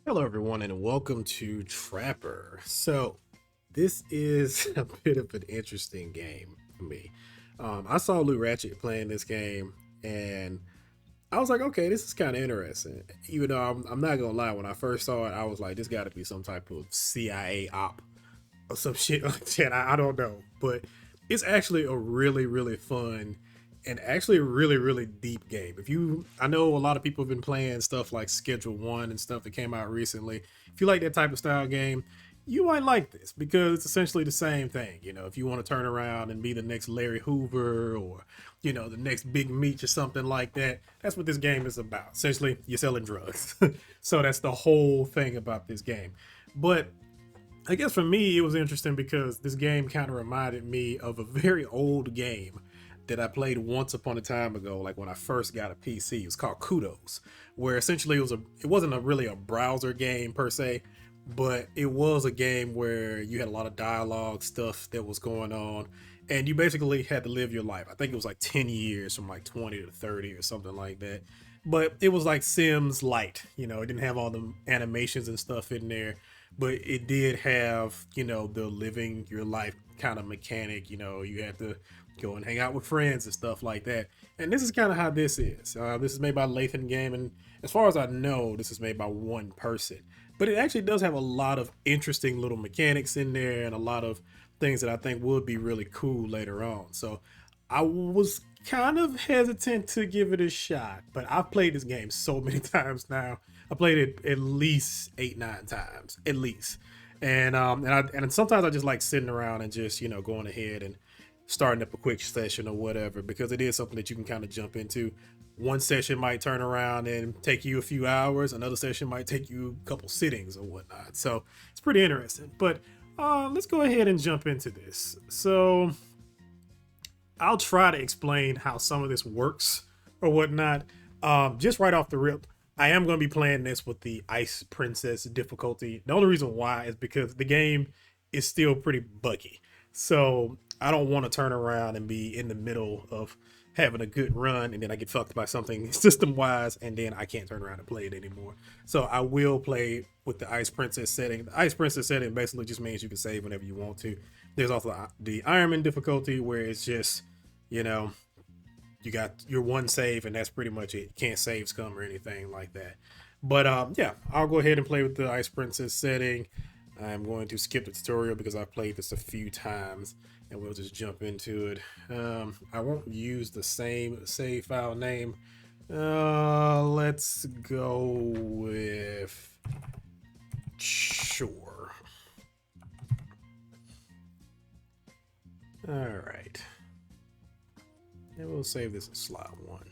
Hello, everyone, and welcome to Trapper. So, this is a bit of an interesting game for me. I saw Lou Ratchet playing this game, and I was like, okay, this is kind of interesting. Even though I'm not gonna lie, when I first saw it, I was like, this got to be some type of CIA op or some shit like that. I don't know, but it's actually a really fun and actually a really deep game. I know a lot of people have been playing stuff like Schedule One and stuff that came out recently. If you like that type of style game, you might like this because it's essentially the same thing. If you want to turn around and be the next Larry Hoover or the next Big Meech or something like that, that's what this game is about. Essentially, you're selling drugs. So that's the whole thing about this game. But I guess for me, it was interesting because this game kind of reminded me of a very old game that I played once upon a time ago, like when I first got a PC. It was called Kudos, where essentially it wasn't really a browser game per se, but it was a game where you had a lot of dialogue stuff that was going on, and you basically had to live your life. I think it was like 10 years from like 20 to 30 or something like that. But it was like Sims Light, it didn't have all the animations and stuff in there, but it did have the living your life kind of mechanic. You had to go and hang out with friends and stuff like that. And this is kind of how this is. This is made by Lathon Gaming. As far as I know, this is made by one person, but it actually does have a lot of interesting little mechanics in there and a lot of things that I think would be really cool later on. So I was kind of hesitant to give it a shot, but I've played this game so many times now. I played it at least 8, 9 times, at least. And sometimes I just like sitting around and just going ahead and starting up a quick session or whatever, because it is something that you can kind of jump into. One session might turn around and take you a few hours. Another session might take you a couple sittings or whatnot. So it's pretty interesting. But let's go ahead and jump into this. So I'll try to explain how some of this works or whatnot. Just right off the rip, I am going to be playing this with the Ice Princess difficulty. The only reason why is because the game is still pretty buggy. So I don't want to turn around and be in the middle of having a good run and then I get fucked by something system wise and then I can't turn around and play it anymore. So I will play with the Ice Princess setting. The Ice Princess setting basically just means you can save whenever you want to. There's also the Ironman difficulty where it's just, you know, you got your one save and that's pretty much it. You can't save scum or anything like that. But yeah, I'll go ahead and play with the Ice Princess setting. I'm going to skip the tutorial because I've played this a few times and we'll just jump into it. I won't use the same save file name. Let's go with sure. All right. And we'll save this in slot 1.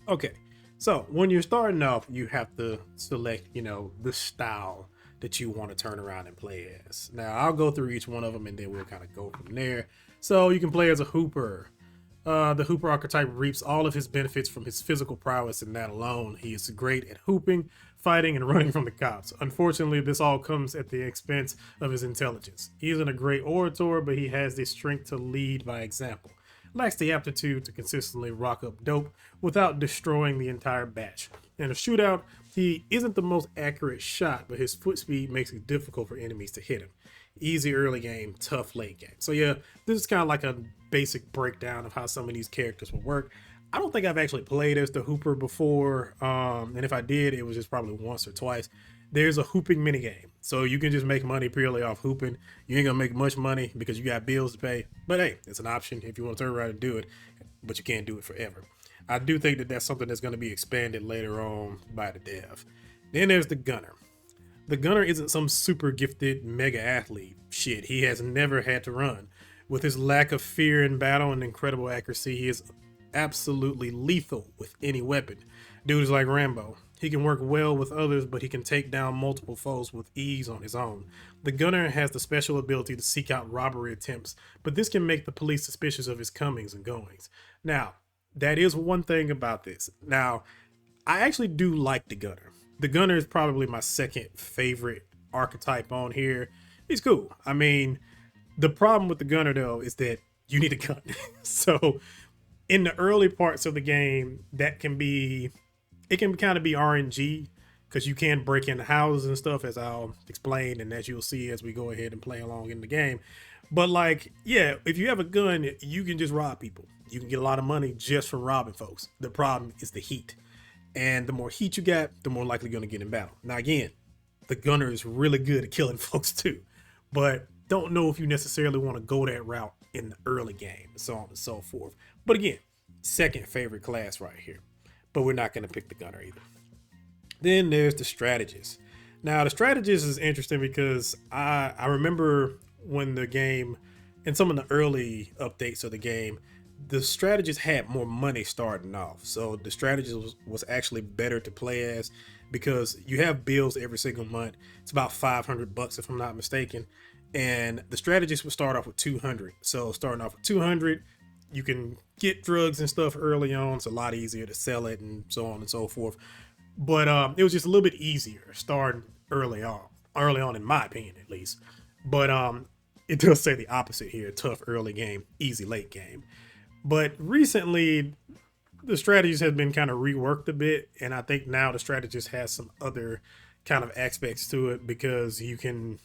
Okay, so when you're starting off, you have to select, the style that you want to turn around and play as. Now, I'll go through each one of them and then we'll kind of go from there. So you can play as a Hooper. The Hooper archetype reaps all of his benefits from his physical prowess and that alone. He is great at hooping, fighting, and running from the cops. Unfortunately, this all comes at the expense of his intelligence. He isn't a great orator, but he has the strength to lead by example. Lacks the aptitude to consistently rock up dope without destroying the entire batch. In a shootout, he isn't the most accurate shot, but his foot speed makes it difficult for enemies to hit him. Easy early game, tough late game. So yeah, this is kind of like a basic breakdown of how some of these characters will work. I don't think I've actually played as the Hooper before, and if I did, it was just probably once or twice. There's a hooping minigame, so you can just make money purely off hooping. You ain't gonna make much money because you got bills to pay, but hey, it's an option if you want to turn around and do it, but you can't do it forever. I do think that that's something that's going to be expanded later on by the dev. Then there's the Gunner. The Gunner isn't some super gifted mega athlete. Shit, he has never had to run. With his lack of fear in battle and incredible accuracy, he is absolutely lethal with any weapon. Dude is like Rambo. He can work well with others, but he can take down multiple foes with ease on his own. The Gunner has the special ability to seek out robbery attempts, but this can make the police suspicious of his comings and goings. Now, that is one thing about this. Now, I actually do like the Gunner. The Gunner is probably my second favorite archetype on here. He's cool. I mean, the problem with the Gunner though is that you need a gun. So in the early parts of the game, it can kind of be RNG. because you can break into houses and stuff, as I'll explain and as you'll see as we go ahead and play along in the game. But like, yeah, if you have a gun, you can just rob people. You can get a lot of money just from robbing folks. The problem is the heat. And the more heat you got, the more likely you're going to get in battle. Now, again, the gunner is really good at killing folks too, but don't know if you necessarily want to go that route in the early game, and so on and so forth. But again, second favorite class right here. But we're not going to pick the gunner either. Then there's the strategist. Now, the strategist is interesting because I remember when the game, in some of the early updates of the game, the strategist had more money starting off. So the strategist was actually better to play as, because you have bills every single month. It's about $500 if I'm not mistaken. And the strategist would start off with 200. So starting off with 200, you can get drugs and stuff early on. It's a lot easier to sell it and so on and so forth. But it was just a little bit easier starting early on in my opinion, at least. But it does say the opposite here: tough early game, easy late game. But recently, the strategist has been kind of reworked a bit, and I think now the strategist has some other kind of aspects to it, because you can,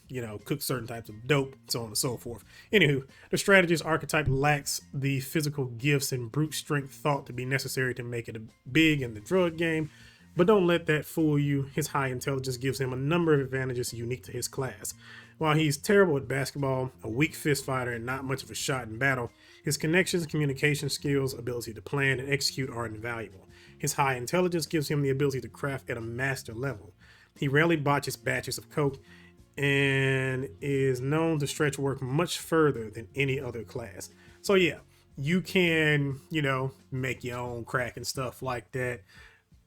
cook certain types of dope, so on and so forth. Anywho, the strategist archetype lacks the physical gifts and brute strength thought to be necessary to make it big in the drug game, but don't let that fool you. His high intelligence gives him a number of advantages unique to his class. While he's terrible at basketball, a weak fist fighter, and not much of a shot in battle, his connections, communication skills, ability to plan and execute are invaluable. His high intelligence gives him the ability to craft at a master level. He rarely botches batches of coke and is known to stretch work much further than any other class. So yeah, you can, make your own crack and stuff like that.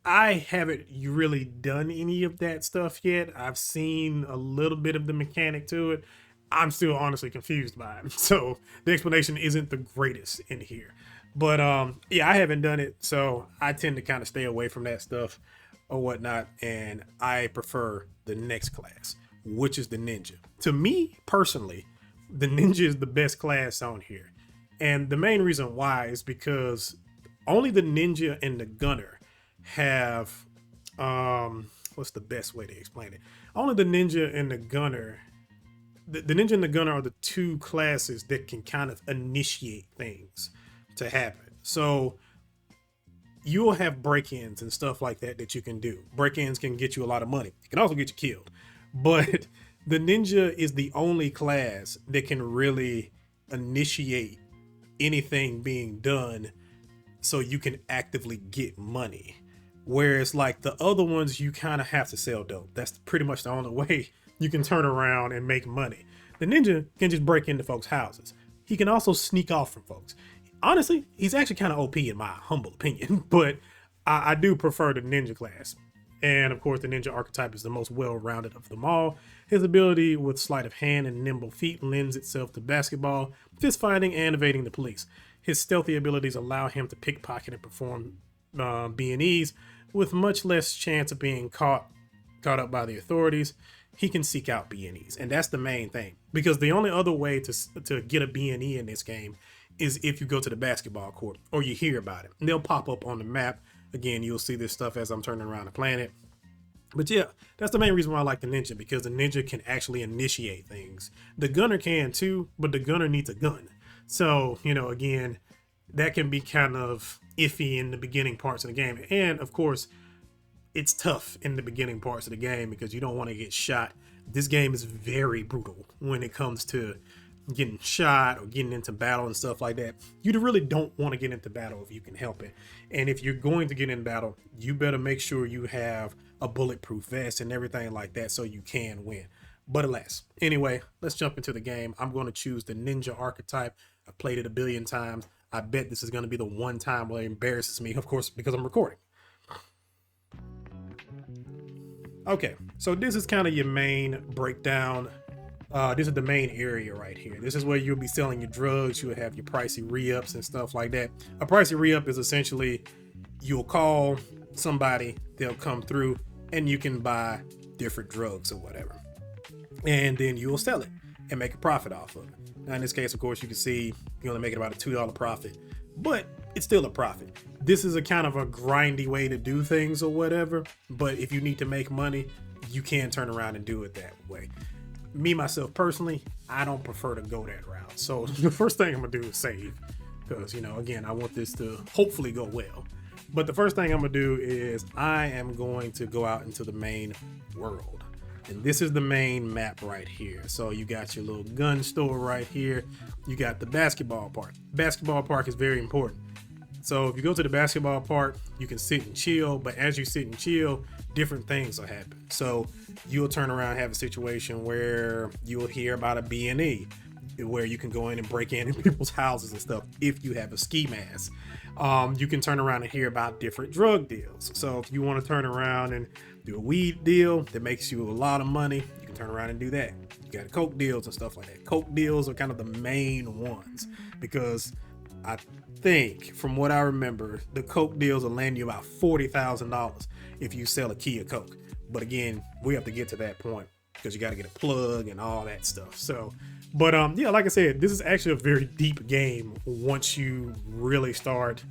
I haven't really done any of that stuff yet. I've seen a little bit of the mechanic to it. I'm still honestly confused by it. So the explanation isn't the greatest in here. But yeah, I haven't done it. So I tend to kind of stay away from that stuff or whatnot. And I prefer the next class, which is the ninja. To me personally, the ninja is the best class on here. And the main reason why is because only the ninja and the gunner have what's the best way to explain it? Only the ninja and the gunner, the ninja and the gunner are the two classes that can kind of initiate things to happen. So you'll have break-ins and stuff like that you can do. Break-ins can get you a lot of money. It can also get you killed. But the ninja is the only class that can really initiate anything being done so you can actively get money. Whereas like the other ones, you kind of have to sell dope. That's pretty much the only way you can turn around and make money. The ninja can just break into folks' houses. He can also sneak off from folks. Honestly, he's actually kind of OP in my humble opinion, but I do prefer the ninja class. And of course, the ninja archetype is the most well-rounded of them all. His ability with sleight of hand and nimble feet lends itself to basketball, fist fighting, and evading the police. His stealthy abilities allow him to pickpocket and perform B&Es with much less chance of being caught up by the authorities. He can seek out B&Es, and that's the main thing, because the only other way to get a B&E in this game is if you go to the basketball court or you hear about it, and they'll pop up on the map. Again, you'll see this stuff as I'm turning around the planet. But yeah, that's the main reason why I like the ninja, because the ninja can actually initiate things. The gunner can too, but the gunner needs a gun. So, again, that can be kind of iffy in the beginning parts of the game. And of course, it's tough in the beginning parts of the game because you don't want to get shot. This game is very brutal when it comes to getting shot or getting into battle and stuff like that. You really don't want to get into battle if you can help it. And if you're going to get in battle, you better make sure you have a bulletproof vest and everything like that so you can win. But alas, anyway, let's jump into the game. I'm going to choose the ninja archetype. I've played it a billion times. I bet this is going to be the one time where it embarrasses me, of course, because I'm recording. Okay, so this is kind of your main breakdown. This is the main area right here. This is where you'll be selling your drugs. You'll have your pricey re-ups and stuff like that. A pricey re-up is essentially you'll call somebody, they'll come through, and you can buy different drugs or whatever. And then you'll sell it and make a profit off of it. Now in this case, of course, you can see you're only making about a $2 profit, but it's still a profit. this is a kind of a grindy way to do things or whatever. But if you need to make money, you can turn around and do it that way. Me, myself, personally, I don't prefer to go that route. So the first thing I'm gonna do is save, because, you know, again, I want this to hopefully go well. But the first thing I'm gonna do is I am going to go out into the main world. And this is the main map right here. So you got your little gun store right here. You got the basketball park. Basketball park is very important. So if you go to the basketball park, you can sit and chill, but as you sit and chill, different things will happen. So you'll turn around and have a situation where you'll hear about a B&E, where you can go in and break in people's houses and stuff if you have a ski mask. You can turn around and hear about different drug deals. So if you want to turn around and do a weed deal that makes you a lot of money, you can turn around and do that. You got coke deals and stuff like that. Coke deals are kind of the main ones, because I think, from what I remember, the coke deals will land you about $40,000 if you sell a key of coke. But again, we have to get to that point, because you got to get a plug and all that stuff. So, but yeah, like I said, this is actually a very deep game once you really start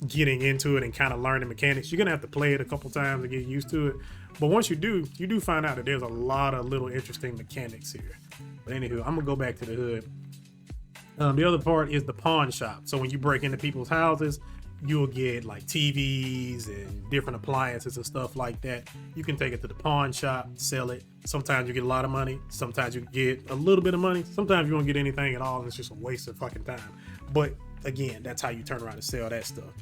getting into it and kind of learn the mechanics. You're gonna have to play it a couple times to get used to it. But once you do find out that there's a lot of little interesting mechanics here. But anywho, I'm gonna go back to the hood. The other part is the pawn shop. So when you break into people's houses, you'll get like TVs and different appliances and stuff like that. You can take it to the pawn shop, sell it. Sometimes you get a lot of money. Sometimes you get a little bit of money. Sometimes you won't get anything at all, and it's just a waste of fucking time. But again, that's how you turn around and sell that stuff.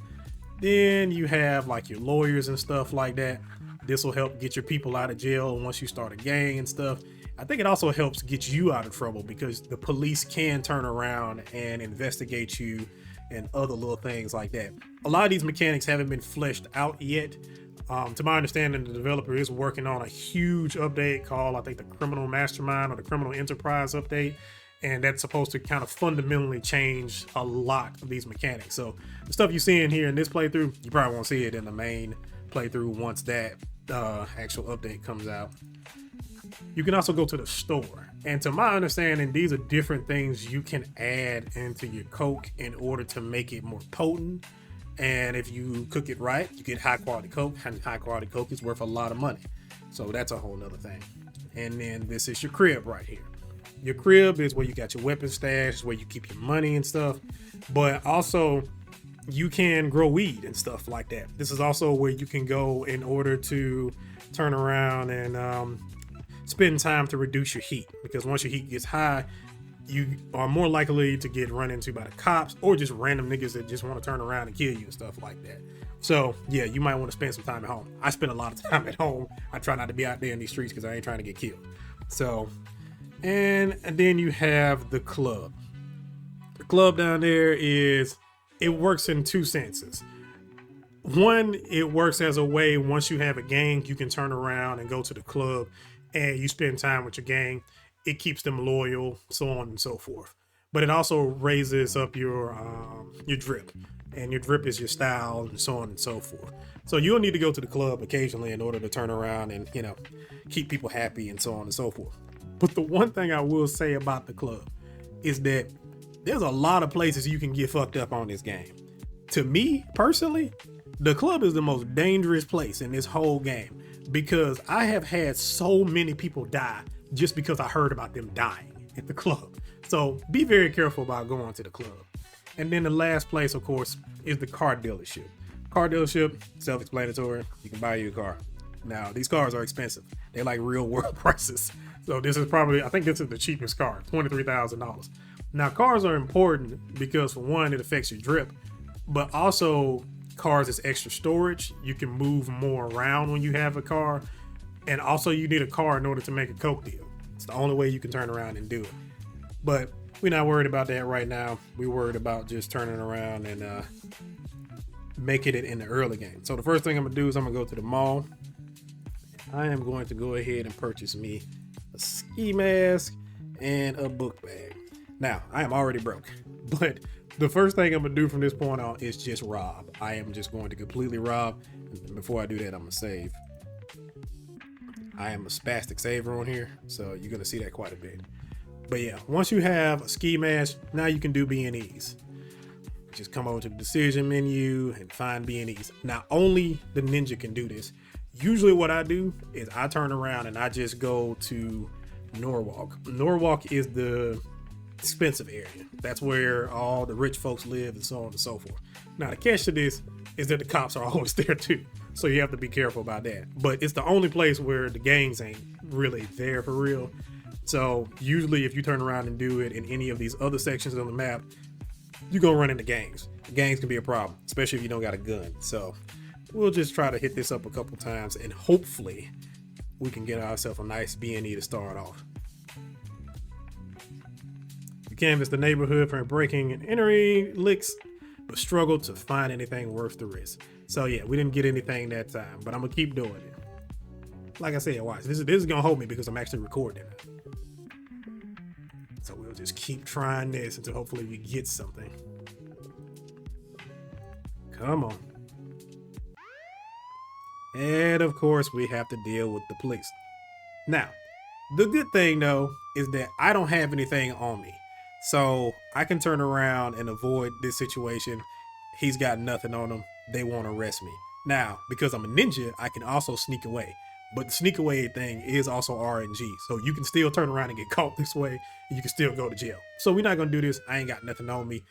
Then you have like your lawyers and stuff like that. This will help get your people out of jail once you start a gang and stuff. I think it also helps get you out of trouble, because the police can turn around and investigate you and other little things like that. A lot of these mechanics haven't been fleshed out yet. To my understanding, the developer is working on a huge update called, I think, the Criminal Mastermind or the Criminal Enterprise update. And that's supposed to kind of fundamentally change a lot of these mechanics. So the stuff you see in here in this playthrough, you probably won't see it in the main playthrough once that actual update comes out. You can also go to the store. And to my understanding, these are different things you can add into your coke in order to make it more potent. And if you cook it right, you get high quality coke, and high quality coke is worth a lot of money. So that's a whole nother thing. And then this is your crib right here. Your crib is where you got your weapon stash, where you keep your money and stuff. But also, you can grow weed and stuff like that. This is also where you can go in order to turn around and spend time to reduce your heat. Because once your heat gets high, you are more likely to get run into by the cops or just random niggas that just want to turn around and kill you and stuff like that. So yeah, you might want to spend some time at home. I spend a lot of time at home. I try not to be out there in these streets because I ain't trying to get killed. So, and then you have the club. The club down there it works in two senses. One, it works as a way, once you have a gang, you can turn around and go to the club and you spend time with your gang. It keeps them loyal, so on and so forth. But it also raises up your drip, and your drip is your style, and so on and so forth. So you'll need to go to the club occasionally in order to turn around and, you know, keep people happy and so on and so forth. But the one thing I will say about the club is that there's a lot of places you can get fucked up on this game. To me, personally, the club is the most dangerous place in this whole game, because I have had so many people die just because I heard about them dying at the club. So be very careful about going to the club. And then the last place, of course, is the car dealership. Car dealership, self-explanatory. You can buy you a car. Now, these cars are expensive. They're like real world prices. So this is probably, I think this is the cheapest car, $23,000. Now, cars are important because, for one, it affects your drip, but also cars is extra storage. You can move more around when you have a car. And also you need a car in order to make a coke deal. It's the only way you can turn around and do it. But we're not worried about that right now. We're worried about just turning around and making it in the early game. So the first thing I'm gonna do is I'm gonna go to the mall. I am going to go ahead and purchase me a ski mask and a book bag. Now, I am already broke, but the first thing I'm gonna do from this point on is just rob. I am just going to completely rob. And before I do that, I'm gonna save. I am a spastic saver on here, so you're gonna see that quite a bit. But yeah, once you have a ski mask, now you can do B&Es. just come over to the decision menu and find B&Es. Now, only the ninja can do this. Usually what I do is I turn around and I just go to Norwalk. Norwalk is the expensive area. That's where all the rich folks live and so on and so forth. Now, the catch to this is that the cops are always there too. So you have to be careful about that. But it's the only place where the gangs ain't really there for real. So usually if you turn around and do it in any of these other sections on the map, you're gonna run into gangs. Gangs can be a problem, especially if you don't got a gun. So we'll just try to hit this up a couple times and hopefully we can get ourselves a nice B&E to start off. You canvass the neighborhood for breaking and entering licks, but struggle to find anything worth the risk. So yeah, we didn't get anything that time, but I'm gonna keep doing it. Like I said, watch, this is gonna hold me because I'm actually recording it. So we'll just keep trying this until hopefully we get something. Come on. And of course we have to deal with the police. Now, the good thing though is that I don't have anything on me. So I can turn around and avoid this situation. He's got nothing on him. They won't arrest me. Now, because I'm a ninja, I can also sneak away. But the sneak away thing is also RNG. So you can still turn around and get caught this way and you can still go to jail. So we're not gonna do this. I ain't got nothing on me,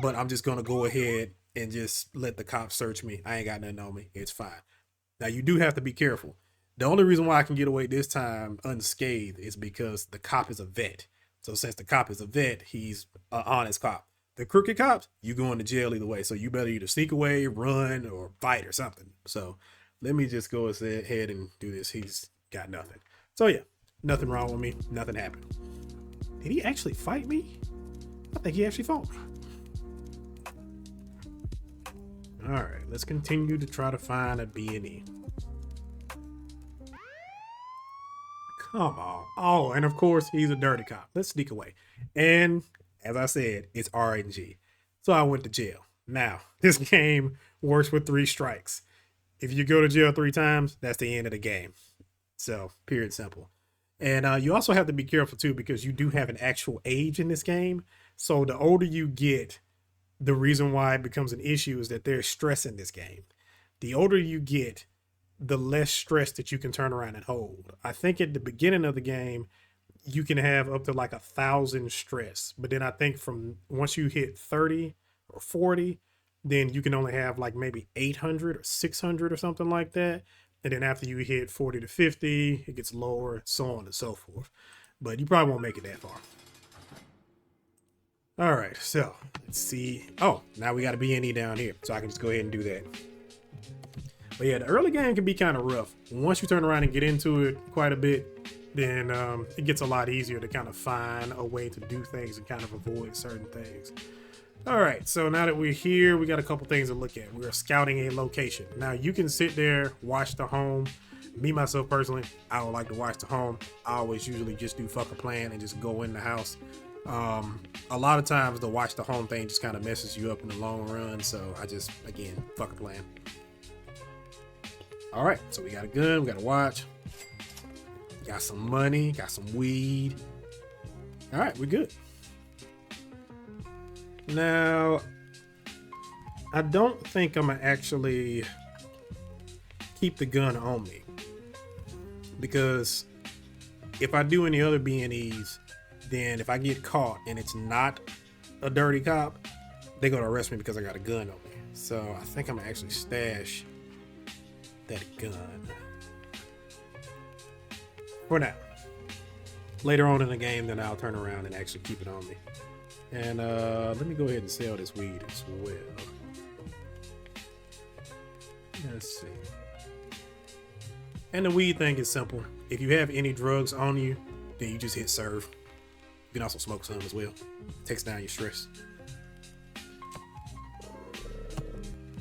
but I'm just gonna go ahead and just let the cops search me. I ain't got nothing on me. It's fine. Now you do have to be careful. The only reason why I can get away this time unscathed is because the cop is a vet. So since the cop is a vet, he's an honest cop. The crooked cops, you going to jail either way. So you better either sneak away, run, or fight or something. So let me just go ahead and do this. He's got nothing. So yeah, nothing wrong with me. Nothing happened. Did he actually fight me? I think he actually fought me. All right, let's continue to try to find a B&E. Come on. Oh, and of course, he's a dirty cop. Let's sneak away. And as I said, it's RNG. So I went to jail. Now, this game works with 3 strikes. If you go to jail 3 times, that's the end of the game. So, period, simple. And you also have to be careful too, because you do have an actual age in this game. So the older you get, the reason why it becomes an issue is that there's stress in this game. The older you get, the less stress that you can turn around and hold. I think at the beginning of the game, you can have up to like 1,000 stress. But then I think from once you hit 30 or 40, then you can only have like maybe 800 or 600 or something like that. And then after you hit 40 to 50, it gets lower, so on and so forth. But you probably won't make it that far. All right, so let's see. Oh, now we got a B&E down here, so I can just go ahead and do that. But yeah, the early game can be kind of rough. Once you turn around and get into it quite a bit, then it gets a lot easier to kind of find a way to do things and kind of avoid certain things. All right, so now that we're here, we got a couple things to look at. We're scouting a location. Now you can sit there, watch the home. Me, myself personally, I don't like to watch the home. I always usually just do fuck a plan and just go in the house. A lot of times the watch the home thing just kind of messes you up in the long run. So I just, again, fuck a plan. All right, so we got a gun, we got a watch, got some money, got some weed. All right, we're good. Now, I don't think I'm gonna actually keep the gun on me, because if I do any other B&Es, then if I get caught and it's not a dirty cop, they're gonna arrest me because I got a gun on me. So I think I'm gonna actually stash that gun for now. Later on in the game, then I'll turn around and actually keep it on me. And let me go ahead and sell this weed as well. Let's see. And the weed thing is simple. If you have any drugs on you, then you just hit serve. You can also smoke some as well. Takes down your stress.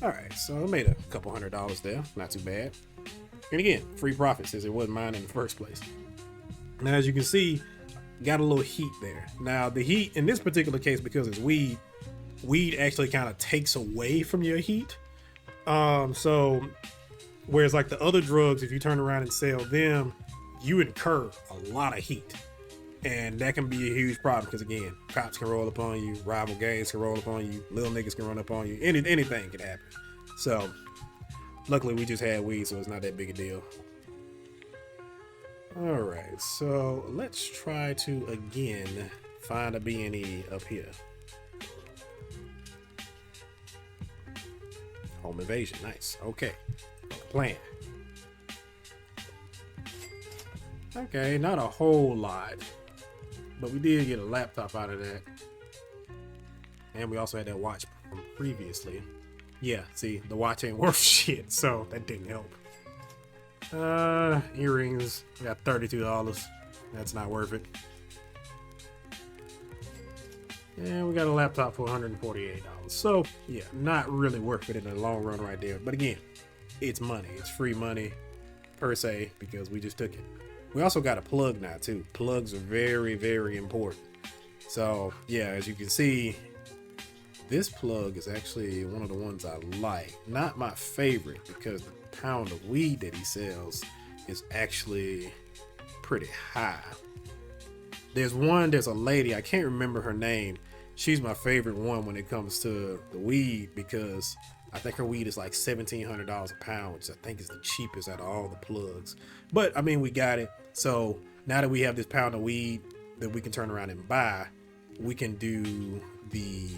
All right, so I made a couple $100 there. Not too bad. And again, free profit since it wasn't mine in the first place. Now, as you can see, got a little heat there. Now, the heat in this particular case, because it's weed actually kind of takes away from your heat. So whereas like the other drugs, if you turn around and sell them, you incur a lot of heat. And that can be a huge problem because, again, cops can roll up on you, rival gangs can roll up on you, little niggas can run up on you, anything can happen. So, luckily we just had weed, so it's not that big a deal. Alright, so let's try to, again, find a B&E up here. Home invasion, nice. Okay, plan. Okay, not a whole lot, but we did get a laptop out of that. And we also had that watch from previously. Yeah, see, the watch ain't worth shit, so that didn't help. Earrings, we got $32. That's not worth it. And we got a laptop for $148. So, yeah, not really worth it in the long run right there. But again, it's money. It's free money, per se, because we just took it. We also got a plug now, too. Plugs are very, very important. So, yeah, as you can see, this plug is actually one of the ones I like. Not my favorite, because the pound of weed that he sells is actually pretty high. There's a lady, I can't remember her name. She's my favorite one when it comes to the weed, because I think her weed is like $1,700 a pound, which I think is the cheapest out of all the plugs. But I mean, we got it. So now that we have this pound of weed that we can turn around and buy, we can do the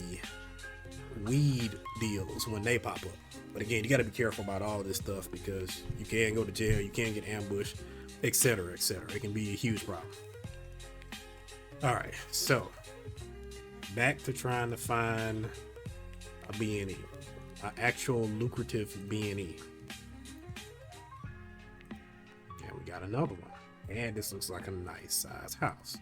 weed deals when they pop up. But again, you got to be careful about all this stuff because you can go to jail, you can get ambushed, etc., etc. It can be a huge problem. All right, so back to trying to find a B&E, an actual lucrative B&E. And we got another one. And this looks like a nice size house.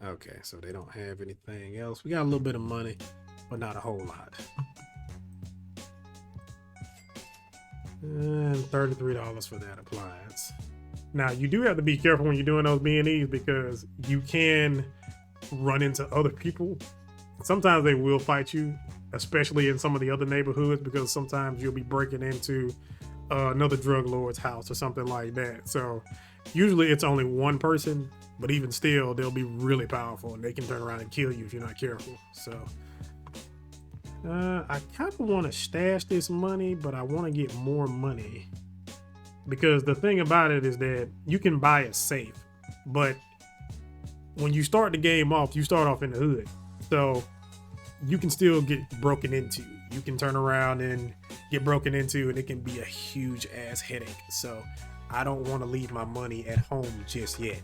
Okay, so they don't have anything else. We got a little bit of money, but not a whole lot. And $33 for that appliance. Now, you do have to be careful when you're doing those B&Es because you can run into other people. Sometimes they will fight you, especially in some of the other neighborhoods, because sometimes you'll be breaking into another drug lord's house or something like that. So usually it's only one person, but even still, they'll be really powerful and they can turn around and kill you if you're not careful. So I kind of want to stash this money, but I want to get more money. Because the thing about it is that you can buy a safe, but when you start the game off, you start off in the hood. So you can still get broken into. You can turn around and get broken into, and it can be a huge ass headache. So I don't want to leave my money at home just yet.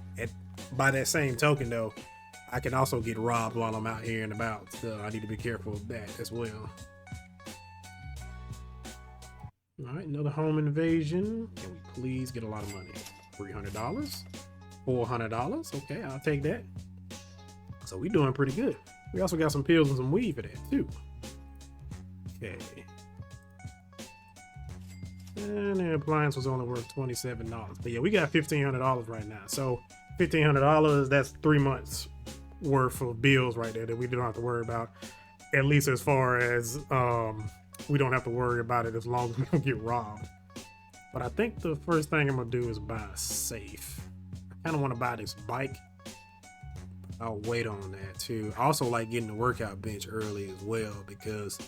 By that same token, though, I can also get robbed while I'm out here and about. So I need to be careful of that as well. All right, another home invasion. Can we please get a lot of money? $300, $400. Okay, I'll take that. So we're doing pretty good. We also got some pills and some weed for that too. Okay. And the appliance was only worth $27. But yeah, we got $1,500 right now. So $1,500, that's 3 months worth of bills right there that we don't have to worry about. At least as far as we don't have to worry about it as long as we don't get robbed. But I think the first thing I'm gonna do is buy a safe. I kind of want to buy this bike. I'll wait on that too. I also like getting the workout bench early as well, because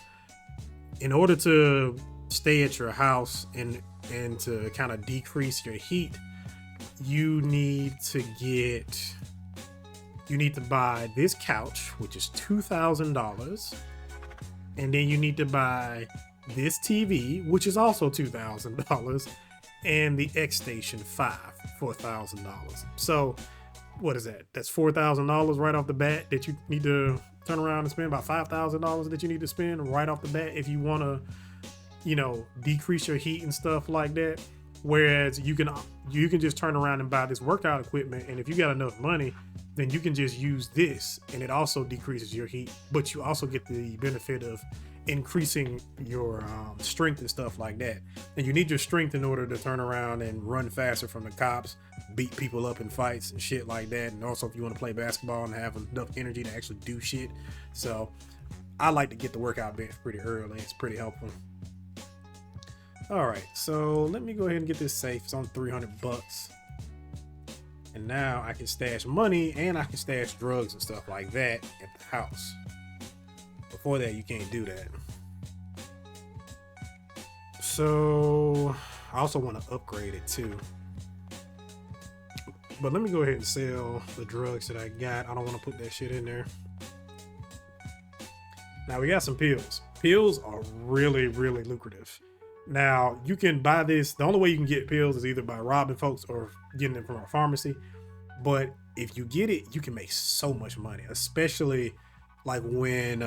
in order to stay at your house and to kind of decrease your heat, you need to buy this couch, which is $2,000. And then you need to buy this TV, which is also $2,000, and the X Station 5 for $1,000. So what is that? That's $4,000 right off the bat that you need to turn around and spend. About $5,000 that you need to spend right off the bat if you want to, decrease your heat and stuff like that. Whereas you can just turn around and buy this workout equipment, and if you got enough money, then you can just use this, and it also decreases your heat, but you also get the benefit of increasing your strength and stuff like that. And you need your strength in order to turn around and run faster from the cops, beat people up in fights and shit like that. And also if you want to play basketball and have enough energy to actually do shit. So I like to get the workout bench pretty early. It's pretty helpful. All right, so let me go ahead and get this safe. It's on $300. And now I can stash money and I can stash drugs and stuff like that at the house. Before that, you can't do that. So I also want to upgrade it too. But let me go ahead and sell the drugs that I got. I don't want to put that shit in there. Now we got some pills. Pills are really, really lucrative. Now you can buy this. The only way you can get pills is either by robbing folks or getting them from a pharmacy. But if you get it, you can make so much money, especially like when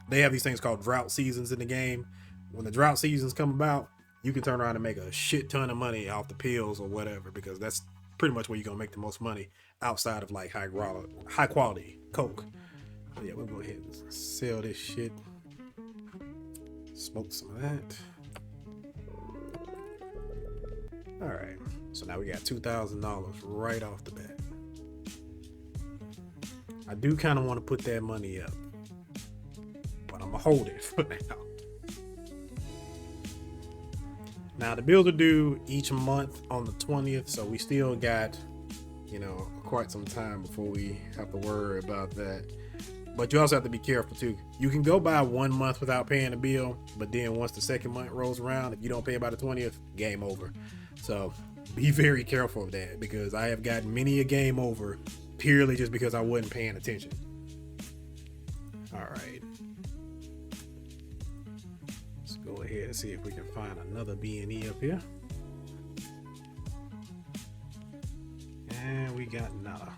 they have these things called drought seasons in the game. When the drought seasons come about, you can turn around and make a shit ton of money off the pills or whatever, because that's pretty much where you're gonna make the most money outside of like high quality coke. But yeah, we'll go ahead and sell this shit. Smoke some of that. All right, so now we got $2,000 right off the bat. I do kind of want to put that money up, but I'm gonna hold it for now. Now the bills are due each month on the 20th, so we still got, you know, quite some time before we have to worry about that. But you also have to be careful too. You can go by 1 month without paying a bill, but then once the second month rolls around, if you don't pay by the 20th, game over. So be very careful of that, because I have gotten many a game over purely just because I wasn't paying attention. All right. Let's go ahead and see if we can find another B&E up here. And we got nada.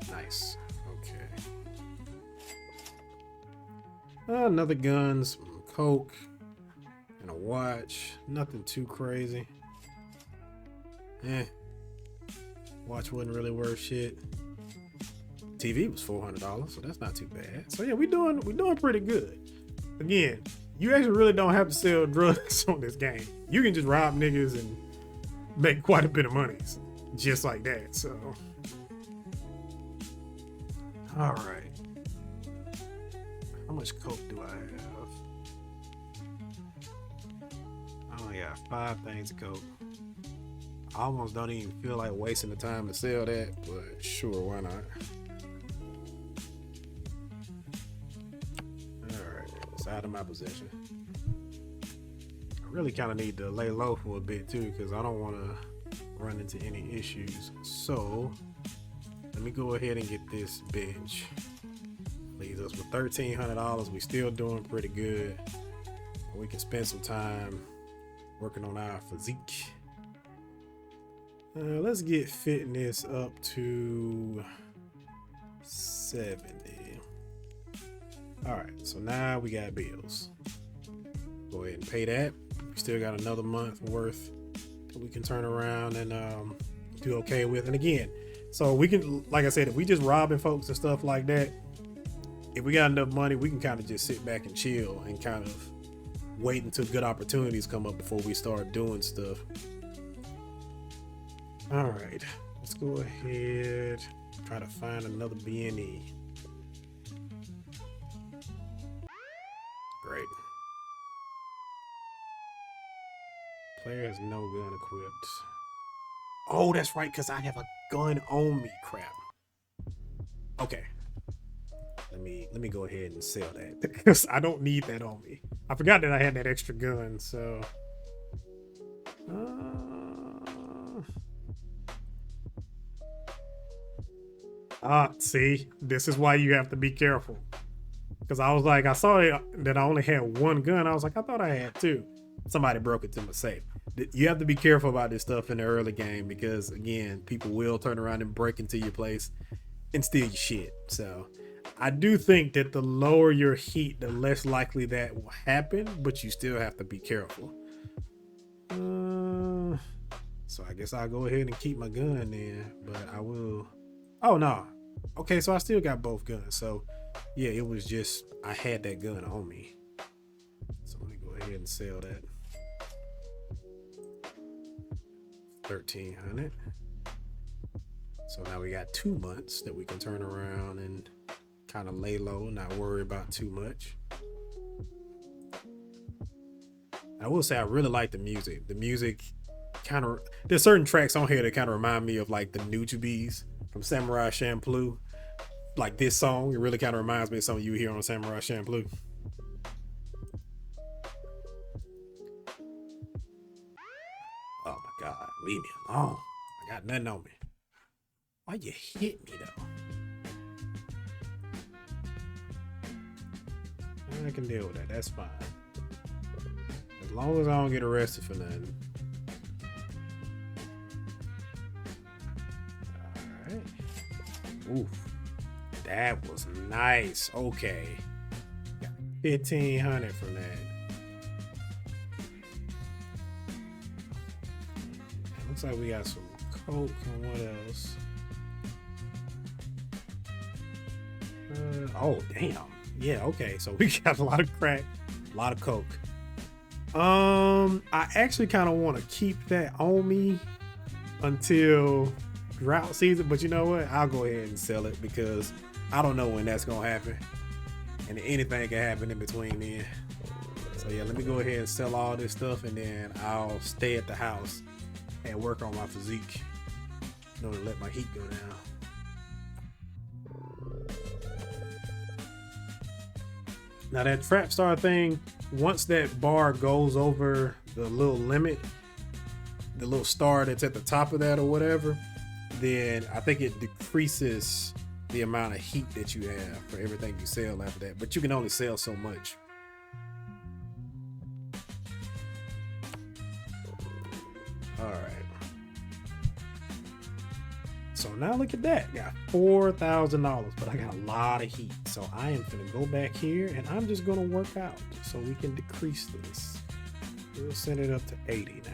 Nice. Okay. Another gun, some coke, and a watch. Nothing too crazy. Watch wasn't really worth shit. TV was $400, so that's not too bad. So yeah, we doing pretty good. Again, you actually really don't have to sell drugs on this game. You can just rob niggas and make quite a bit of money just like that. So all right, how much coke do I have? I only got 5 things of coke. I almost don't even feel like wasting the time to sell that, but sure, why not? Alright, it's out of my possession. I really kind of need to lay low for a bit too, because I don't want to run into any issues. So, let me go ahead and get this bitch. Leaves us with $1,300. We still doing pretty good. We can spend some time working on our physique. Let's get fitness up to 70. All right, so now we got bills. Go ahead and pay that. We still got another month worth that we can turn around and do okay with. And again, so we can, like I said, if we just robbing folks and stuff like that, if we got enough money, we can kind of just sit back and chill and kind of wait until good opportunities come up before we start doing stuff. All right, let's go ahead, try to find another B&E. Great. Player has no gun equipped. Oh, that's right, because I have a gun on me. Crap. Okay. Let me go ahead and sell that, because I don't need that on me. I forgot that I had that extra gun, so see, this is why you have to be careful. Because I was like, I saw that I only had 1 gun. I was like, I thought I had 2. Somebody broke it to my safe. You have to be careful about this stuff in the early game, because again, people will turn around and break into your place and steal your shit. So I do think that the lower your heat, the less likely that will happen, but you still have to be careful. So I guess I'll go ahead and keep my gun then, but I will. Oh no. Okay, so I still got both guns. So yeah, it was just I had that gun on me. So let me go ahead and sell that. 1,300. So now we got 2 months that we can turn around and kind of lay low, not worry about too much. I will say I really like the music. The music kind of, there's certain tracks on here that kind of remind me of like the Nujabes from Samurai Champloo. Like this song, it really kind of reminds me of something you hear on Samurai Champloo. Oh my God, leave me alone. I got nothing on me. Why you hit me though? I can deal with that. That's fine. As long as I don't get arrested for nothing. Alright. Oof. That was nice. Okay. Got 1,500 from that. Looks like we got some coke and what else? Oh, damn. Yeah, okay. So we got a lot of crack, a lot of coke. I actually kind of want to keep that on me until drought season, but you know what? I'll go ahead and sell it because I don't know when that's gonna happen, and anything can happen in between then. So yeah, let me go ahead and sell all this stuff, and then I'll stay at the house and work on my physique in order to let my heat go down. Now that trap star thing, once that bar goes over the little limit, the little star that's at the top of that or whatever, then I think it decreases the amount of heat that you have for everything you sell after that. But you can only sell so much. All right. So now look at that. Got $4,000, but I got a lot of heat. So I am gonna go back here and I'm just gonna work out so we can decrease this. We'll send it up to 80 now.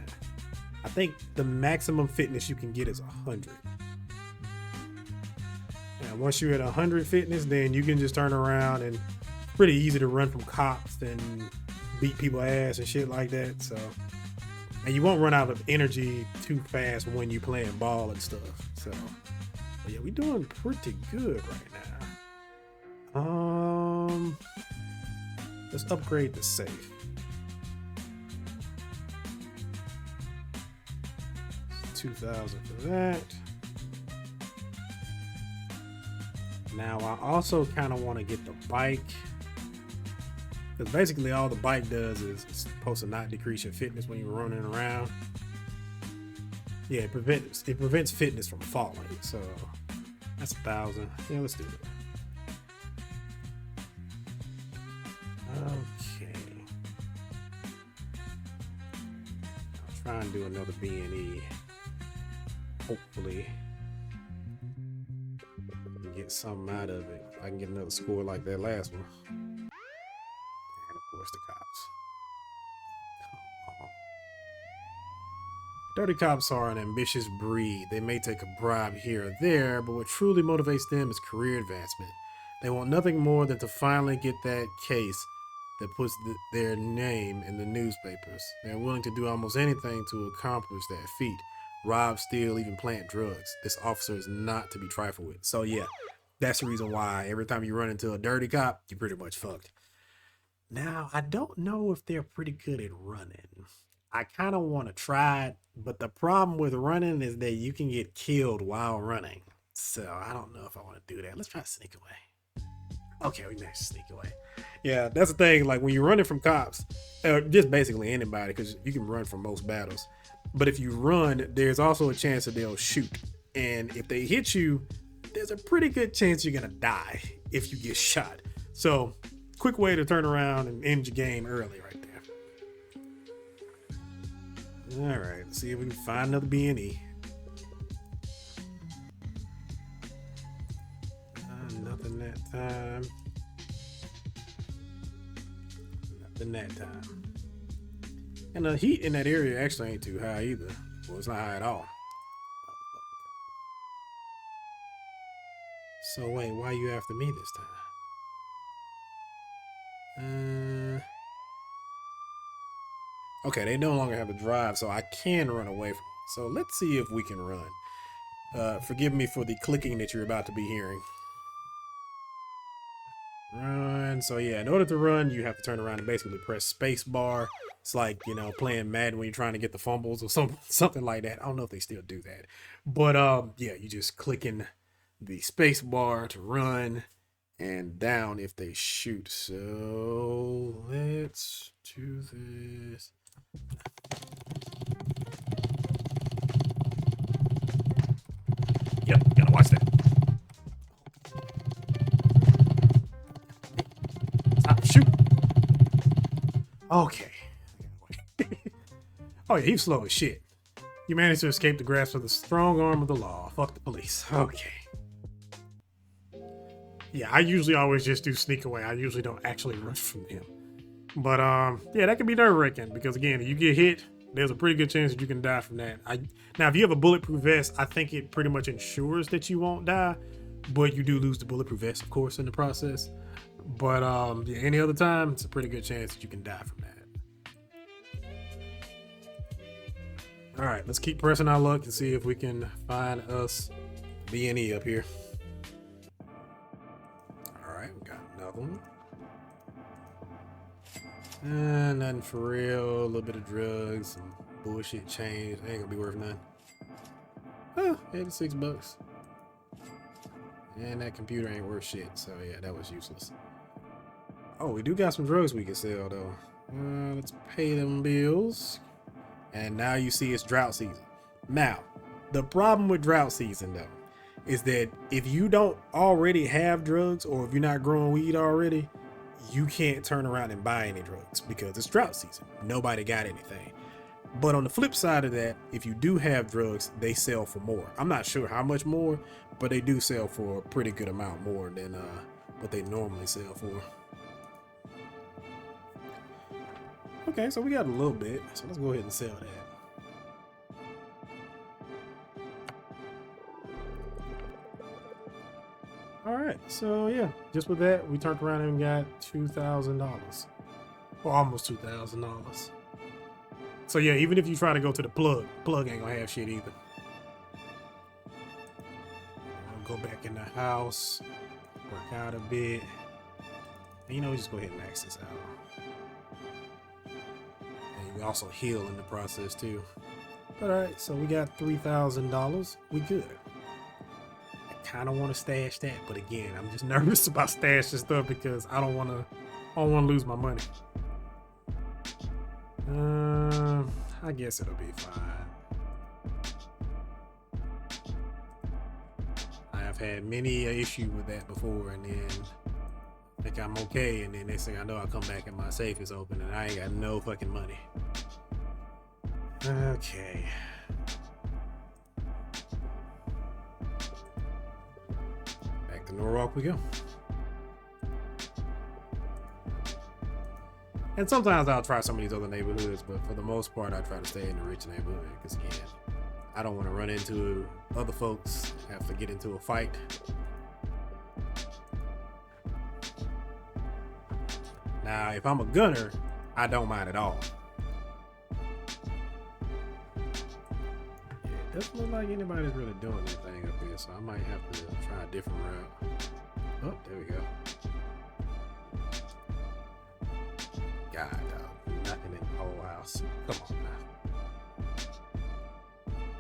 I think the maximum fitness you can get is 100. Now, once you're at 100 fitness, then you can just turn around and pretty easy to run from cops and beat people ass and shit like that. So, and you won't run out of energy too fast when you're playing ball and stuff. So, yeah, we're doing pretty good right now. Let's upgrade the safe. 2,000 for that. Now I also kind of want to get the bike, because basically all the bike does is it's supposed to not decrease your fitness when you're running around. Yeah, it prevents fitness from falling. So that's 1,000. Yeah, let's do it. Okay. I'll try and do another B&E. Hopefully get something out of it. I can get another score like that last one. And of course the cops. Come on. Dirty cops are an ambitious breed. They may take a bribe here or there, but what truly motivates them is career advancement. They want nothing more than to finally get that case that puts their name in the newspapers. They're willing to do almost anything to accomplish that feat. Rob, steal, even plant drugs. This officer is not to be trifled with. So yeah, that's the reason why every time you run into a dirty cop, you're pretty much fucked. Now, I don't know if they're pretty good at running. I kind of want to try it, but the problem with running is that you can get killed while running. So I don't know if I want to do that. Let's try to sneak away. Okay, we managed to sneak away. Yeah, that's the thing. Like when you're running from cops, or just basically anybody, because you can run from most battles. But if you run, there's also a chance that they'll shoot. And if they hit you, there's a pretty good chance you're going to die if you get shot. So quick way to turn around and end your game early right there. All right, let's see if we can find another B&E. Nothing that time. Nothing that time. And the heat in that area actually ain't too high either. Well, it's not high at all. So wait, why are you after me this time? Okay, they no longer have a drive, so I can run away from it. So let's see if we can run. Forgive me for the clicking that you're about to be hearing. Run. So yeah, in order to run, you have to turn around and basically press space bar. It's like, you know, playing Madden when you're trying to get the fumbles or something like that. I don't know if they still do that. But yeah, you just clicking the space bar to run and down if they shoot. So let's do this. Yep, gotta watch that. Stop, shoot. Okay. Oh yeah, he's slow as shit. You managed to escape the grasp of the strong arm of the law. Fuck the police. Okay. Yeah, I usually always just do sneak away. I usually don't actually run from him. But yeah, that can be nerve-wracking because again, if you get hit, there's a pretty good chance that you can die from that. Now, if you have a bulletproof vest, I think it pretty much ensures that you won't die, but you do lose the bulletproof vest, of course, in the process. But yeah, any other time, it's a pretty good chance that you can die from that. All right, let's keep pressing our luck and see if we can find us B&E up here. All right, we got another one. Nothing for real. A little bit of drugs, some bullshit change. Ain't gonna be worth nothing. Oh, $86. And that computer ain't worth shit. So yeah, that was useless. Oh, we do got some drugs we can sell though. Let's pay them bills. And now you see it's drought season. Now, the problem with drought season though is that if you don't already have drugs or if you're not growing weed already, you can't turn around and buy any drugs because it's drought season. Nobody got anything. But on the flip side of that, if you do have drugs, they sell for more. I'm not sure how much more, but they do sell for a pretty good amount more than what they normally sell for. Okay, so we got a little bit, so let's go ahead and sell that. All right, so yeah, just with that, we turned around and got $2,000, or almost $2,000. So yeah, even if you try to go to the plug ain't gonna have shit either. I'll go back in the house, work out a bit. And, you know, just go ahead and max this out. And you also heal in the process too. All right, so we got $3,000. We good. Kind of want to stash that, but again, I'm just nervous about stashing stuff because I don't want to lose my money. I guess it'll be fine. I have had many an issue with that before, and then I think I'm okay, and then next thing I know, I come back and my safe is open, and I ain't got no fucking money. Okay. To Norwalk we go. And sometimes I'll try some of these other neighborhoods, but for the most part I try to stay in the rich neighborhood because again, I don't want to run into other folks, have to get into a fight. Now if I'm a gunner, I don't mind at all. Yeah, it doesn't look like anybody's really doing anything up here, so I might have to try a different route. Oh, there we go. God, nothing in the whole house. Come on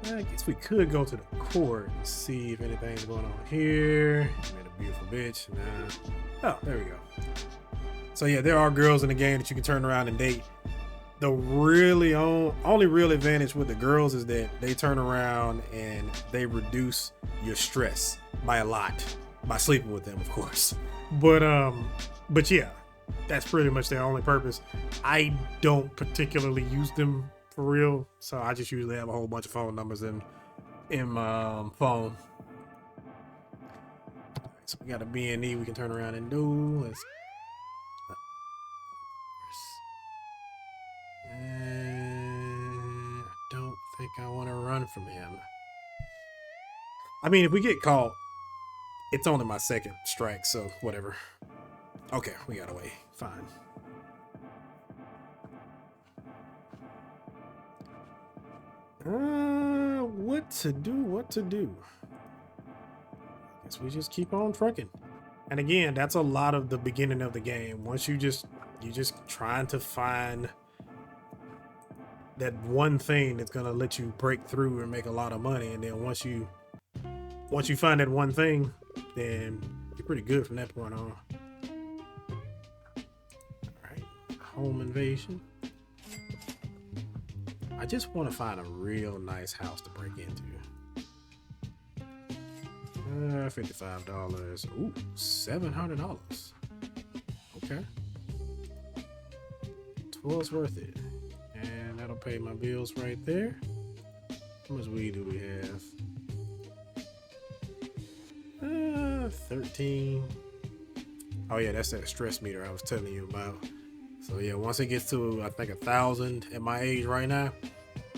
now. I guess we could go to the court and see if anything's going on here. Made a beautiful bitch. Nah. Oh, there we go. So yeah, there are girls in the game that you can turn around and date. The really only real advantage with the girls is that they turn around and they reduce your stress by a lot. By sleeping with them, of course. But yeah, that's pretty much their only purpose. I don't particularly use them for real, so I just usually have a whole bunch of phone numbers in my phone. So we got a B&E we can turn around and do. Let's. And I don't think I want to run from him. I mean, if we get caught, it's only my second strike, so whatever. Okay, we got away. Fine. What to do? Guess we just keep on trucking. And again, that's a lot of the beginning of the game. Once you just trying to find that one thing that's gonna let you break through and make a lot of money. And then once you find that one thing, then you're pretty good from that point on. All right, home invasion. I just want to find a real nice house to break into. $55. Ooh, $700. Okay. Twas worth it. And that'll pay my bills right there. How much weed do we have? 13. Oh yeah, that's that stress meter I was telling you about. So yeah, once it gets to I think 1,000 at my age right now,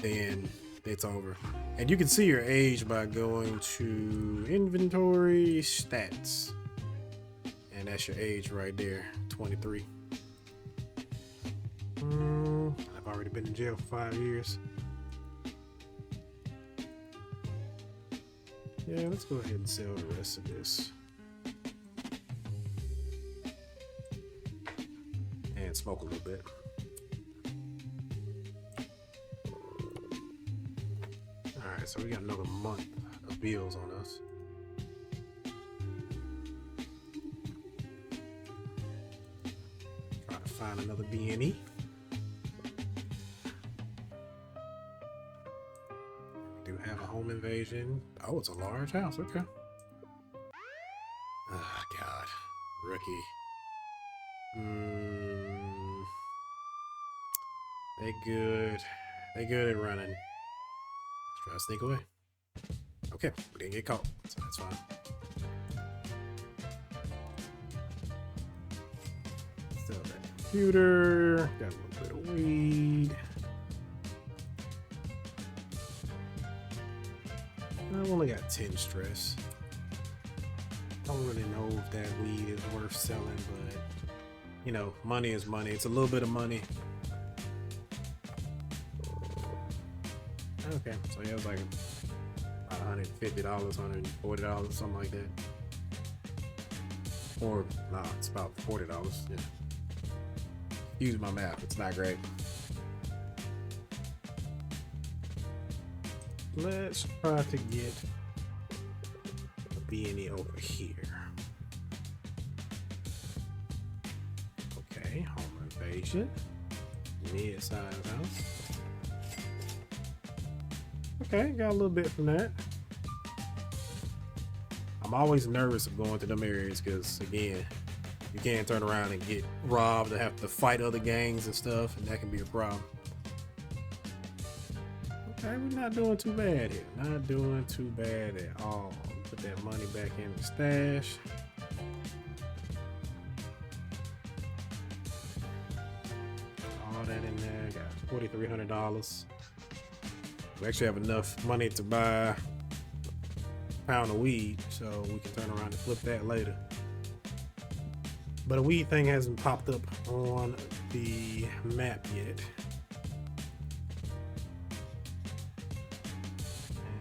then it's over. And you can see your age by going to inventory stats. And that's your age right there, 23. I've already been in jail for 5 years. Yeah, let's go ahead and sell the rest of this. And smoke a little bit. Alright, so we got another month of bills on us. Try to find another B&E. We do have a home invasion. Oh, it's a large house. Okay. Oh, God. Rookie. They good. They good at running. Let's try to sneak away. Okay, we didn't get caught, so that's fine. Sell that computer. Got a little bit of weed. I've only got 10 stress. Don't really know if that weed is worth selling, but you know, money is money. It's a little bit of money. Okay, so yeah, it was like about $150, $140, something like that. Or nah, it's about $40. Yeah. Use my math, it's not great. Let's try to get a B&E over here. Okay, home invasion. Mid-sized house. Okay, got a little bit from that. I'm always nervous of going to them areas because, again, you can't turn around and get robbed or have to fight other gangs and stuff, and that can be a problem. Okay, we're not doing too bad here. Not doing too bad at all. Put that money back in the stash. All that in there. Got $4,300. We actually have enough money to buy a pound of weed, so we can turn around and flip that later. But a weed thing hasn't popped up on the map yet.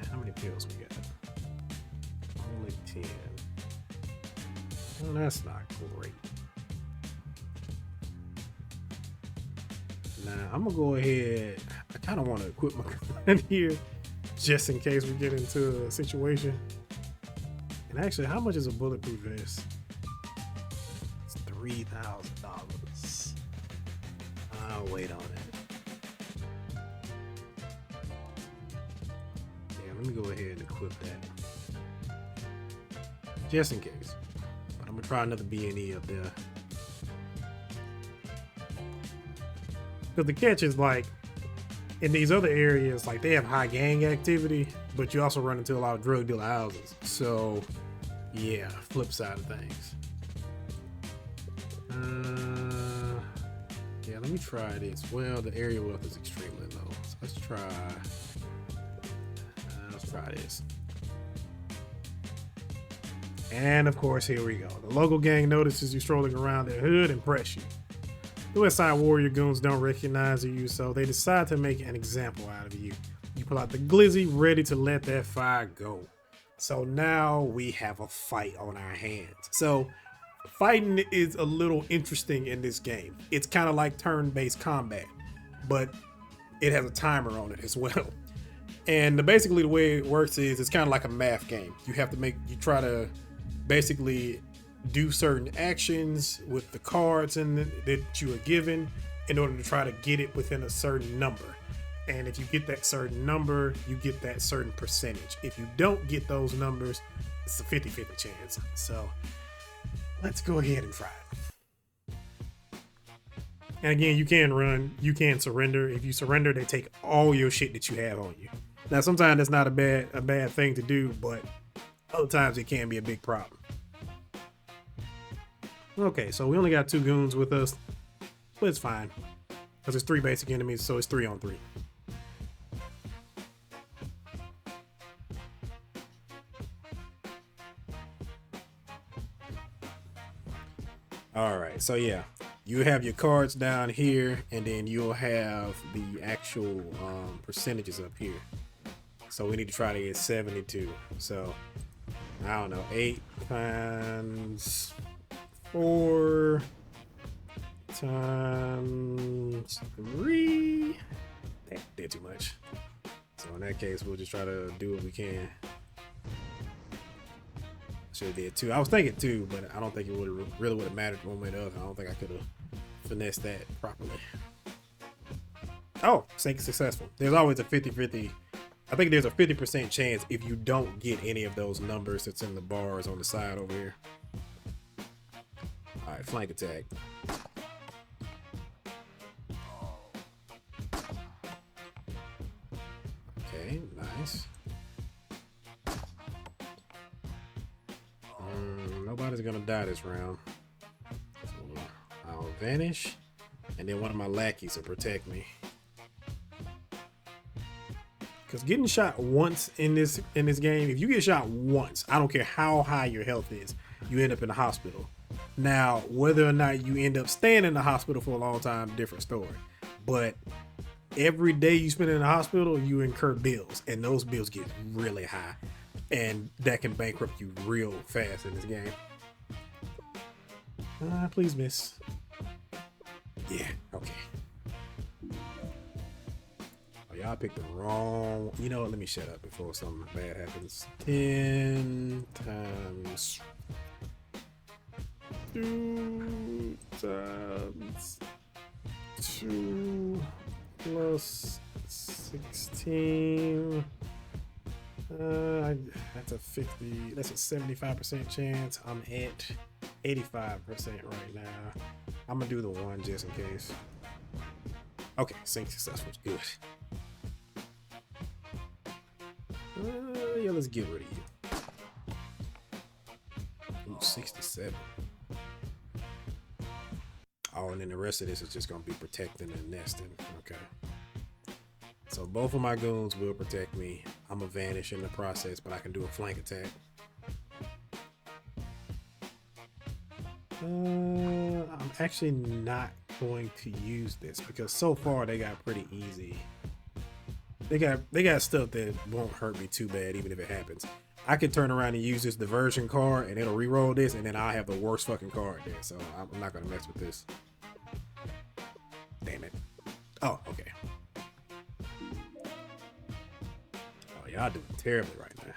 And how many pills we got? Only 10. Well, that's not great. Now, I'm gonna go ahead. I kind of want to equip my gun here just in case we get into a situation. And actually, how much is a bulletproof vest? It's $3,000. I'll wait on it. Yeah, let me go ahead and equip that. Just in case. But I'm going to try another B&E up there. Because the catch is like, in these other areas, like they have high gang activity, but you also run into a lot of drug dealer houses. So yeah, flip side of things. Yeah, let me try this. Well, the area wealth is extremely low. So let's try this. And of course, here we go. The local gang notices you strolling around their hood and press you. The West Side Warrior goons don't recognize you, so they decide to make an example out of you. You pull out the glizzy, ready to let that fire go. So now we have a fight on our hands. So fighting is a little interesting in this game. It's kind of like turn-based combat, but it has a timer on it as well. And basically the way it works is it's kind of like a math game. You try to basically do certain actions with the cards that you are given in order to try to get it within a certain number. And if you get that certain number, you get that certain percentage. If you don't get those numbers, it's a 50-50 chance. So let's go ahead and try it. And again, you can run, you can surrender. If you surrender, they take all your shit that you have on you. Now, sometimes that's not a bad thing to do, but other times it can be a big problem. Okay, so we only got 2 goons with us, but it's fine. Because it's 3 basic enemies, so it's 3 on 3. Alright, so yeah, you have your cards down here, and then you'll have the actual percentages up here. So we need to try to get 72. So, I don't know, 8 times 4 times 3. That did too much. So in that case, we'll just try to do what we can. Should have did 2. I was thinking 2, but I don't think it really would have mattered one way or the other. I don't think I could have finessed that properly. Oh, sync successful. There's always a 50-50. I think there's a 50% chance if you don't get any of those numbers that's in the bars on the side over here. All right, flank attack. Okay, nice. Nobody's gonna die this round. So I'll vanish, and then one of my lackeys will protect me. Because getting shot once in this game, if you get shot once, I don't care how high your health is, you end up in the hospital. Now, whether or not you end up staying in the hospital for a long time, different story. But every day you spend in the hospital, you incur bills, and those bills get really high. And that can bankrupt you real fast in this game. Please miss. Yeah, okay. Y'all picked the wrong. You know what? Let me shut up before something bad happens. 10 times 2 times 2 plus 16. That's a 50. That's a 75% chance. I'm at 85% right now. I'm gonna do the 1 just in case. Okay, sync successful. Good. Yeah, let's get rid of you. Ooh, 67. Oh, and then the rest of this is just gonna be protecting and nesting. Okay. So both of my goons will protect me. I'm gonna vanish in the process, but I can do a flank attack. I'm actually not going to use this because so far they got pretty easy. They got stuff that won't hurt me too bad even if it happens. I could turn around and use this diversion card and it'll re-roll this, and then I'll have the worst fucking card there. So I'm not gonna mess with this. Damn it. Oh, okay. Oh, y'all doing terribly right now.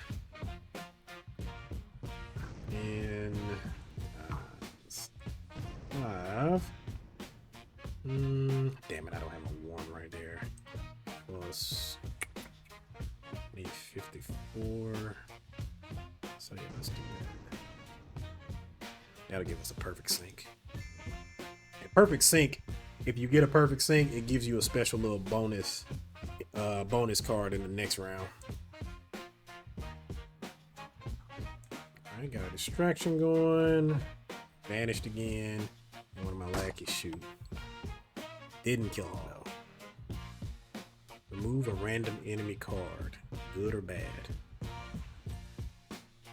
And 5. Damn it, I don't have a 1 right there. Plus 54. So yeah, let's do that. That'll give us a perfect sync. And perfect sync, if you get a perfect sync, it gives you a special little bonus card in the next round. Alright, got a distraction going. Vanished again. And one of my lackeys shoot. Didn't kill him though. Remove a random enemy card. Good or bad?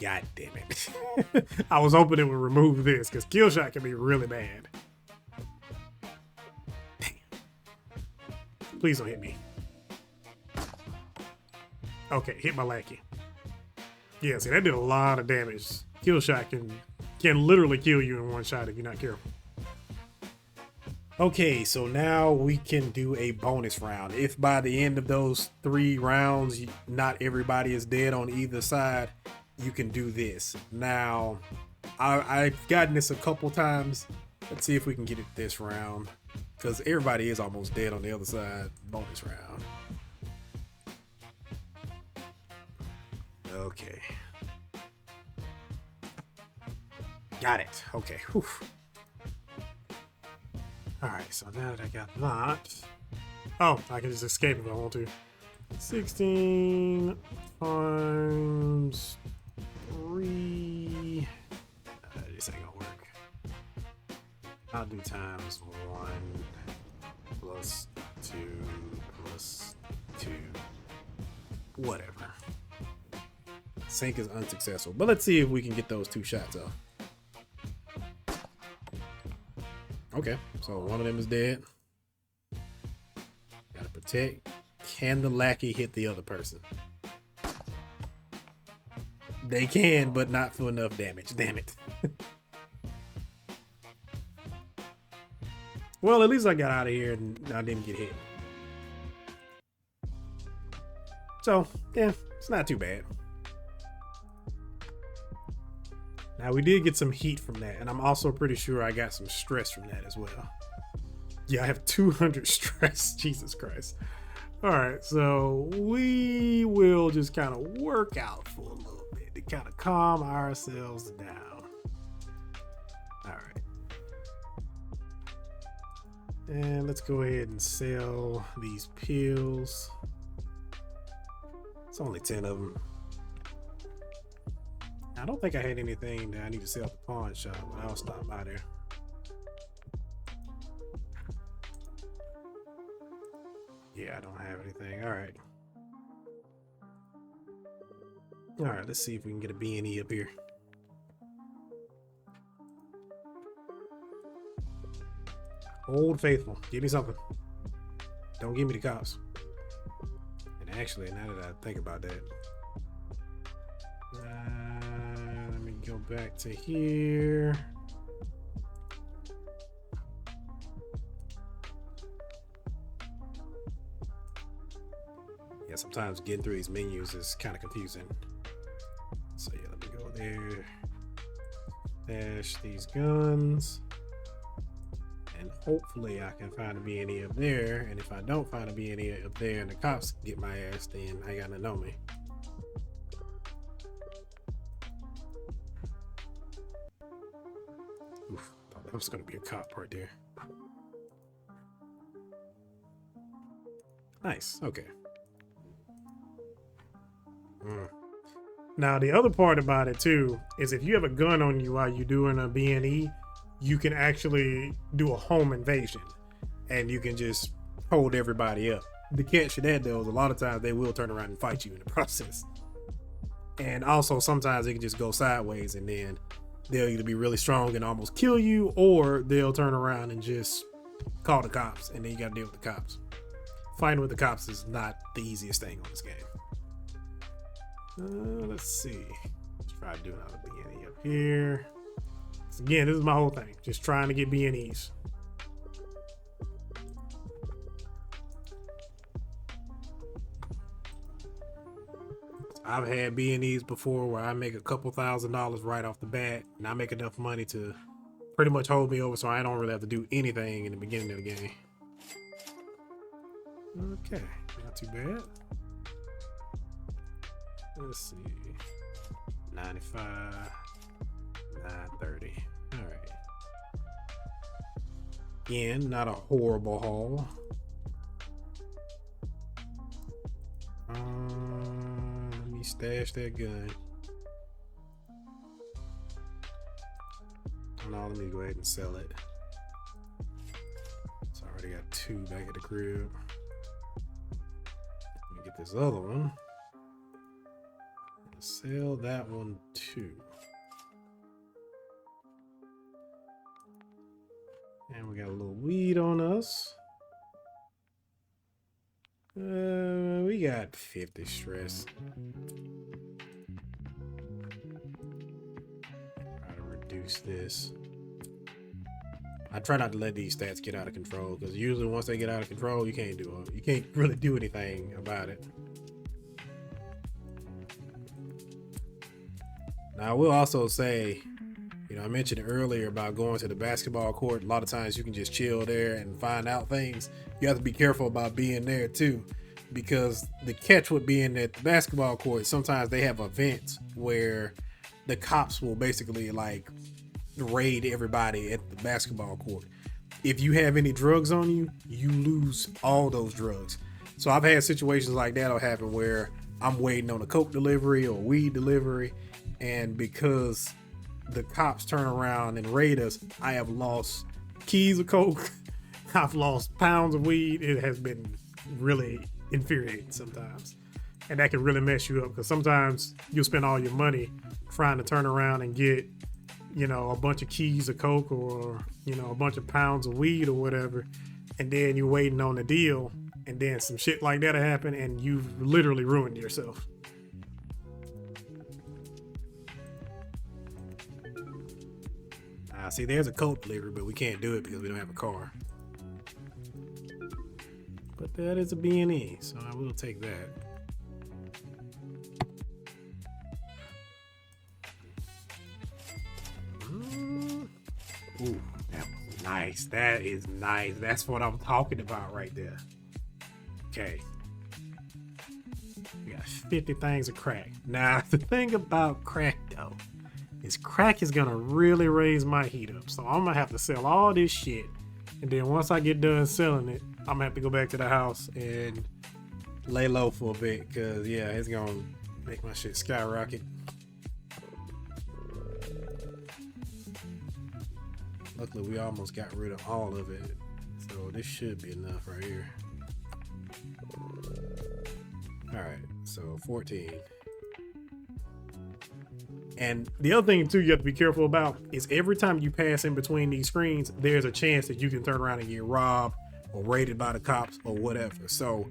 God damn it. I was hoping it would remove this because kill shot can be really bad. Damn. Please don't hit me. Okay, hit my lackey. Yeah, see, that did a lot of damage. Kill shot can literally kill you in one shot if you're not careful. Okay, so now we can do a bonus round. If by the end of those 3 rounds, not everybody is dead on either side, you can do this. Now, I've gotten this a couple times. Let's see if we can get it this round, because everybody is almost dead on the other side. Bonus round. Okay. Got it. Okay. Whew. Alright, so now that I got that. Oh, I can just escape if I want to. 16 times 3. This ain't gonna work. I'll do times 1 plus 2 plus 2. Whatever. Sync is unsuccessful, but let's see if we can get those 2 shots off. Okay, so one of them is dead. Gotta protect. Can the lackey hit the other person? They can, but not for enough damage. Damn it. Well, at least I got out of here and I didn't get hit. So, yeah, it's not too bad. Now, we did get some heat from that, and I'm also pretty sure I got some stress from that as well. Yeah, I have 200 stress. Jesus Christ. All right, so we will just kind of work out for a little bit to kind of calm ourselves down. All right. And let's go ahead and sell these pills. It's only 10 of them. I don't think I had anything that I need to sell at the pawn shop, but I'll stop by there. Yeah, I don't have anything. All right. All right, let's see if we can get a B&E up here. Old Faithful, give me something. Don't give me the cops. And actually, now that I think about that, let me go back to here. Yeah, sometimes getting through these menus is kind of confusing. So yeah, let me go there. Dash these guns. And hopefully I can find a B&E up there. And if I don't find a B&E up there and the cops get my ass, then I gotta know me. Oof, thought that was gonna be a cop right there. Nice, okay. Now the other part about it too is if you have a gun on you while you're doing a B&E, you can actually do a home invasion and you can just hold everybody up. The catch to that though is a lot of times they will turn around and fight you in the process. And also sometimes they can just go sideways and then they'll either be really strong and almost kill you, or they'll turn around and just call the cops and then you gotta deal with the cops. Fighting with the cops is not the easiest thing on this game. Let's see. Let's try doing another B&E up here. So again, this is my whole thing. Just trying to get B&Es. I've had B&Es before where I make a couple $1,000s right off the bat, and I make enough money to pretty much hold me over so I don't really have to do anything in the beginning of the game. Okay, not too bad. Let's see. 95, 930. All right. Again, not a horrible haul. Let me stash that gun. No, let me go ahead and sell it. So I already got 2 back at the crib. Let me get this other one. Sell that one too. And we got a little weed on us. We got 50 stress. Try to reduce this. I try not to let these stats get out of control, because usually once they get out of control, you can't really do anything about it. Now I will also say, you know, I mentioned earlier about going to the basketball court. A lot of times you can just chill there and find out things. You have to be careful about being there too, because the catch with being at the basketball court, sometimes they have events where the cops will basically like raid everybody at the basketball court. If you have any drugs on you, you lose all those drugs. So I've had situations like that'll happen where I'm waiting on a coke delivery or weed delivery, and because the cops turn around and raid us, I have lost keys of coke. I've lost pounds of weed. It has been really infuriating sometimes, and that can really mess you up, because sometimes you'll spend all your money trying to turn around and get, you know, a bunch of keys of coke or, you know, a bunch of pounds of weed or whatever, and then you're waiting on the deal, and then some shit like that'll happen and you've literally ruined yourself. See, there's a coke delivery, but we can't do it because we don't have a car. But that is a B&E, so I will take that. Ooh, that was nice. That is nice. That's what I'm talking about right there. Okay. We got 50 things of crack. Now, the thing about crack, though, is crack is gonna really raise my heat up. So I'm gonna have to sell all this shit. And then once I get done selling it, I'm gonna have to go back to the house and lay low for a bit, because yeah, it's gonna make my shit skyrocket. Luckily, we almost got rid of all of it, so this should be enough right here. All right, so 14. And the other thing too you have to be careful about is every time you pass in between these screens, there's a chance that you can turn around and get robbed or raided by the cops or whatever. So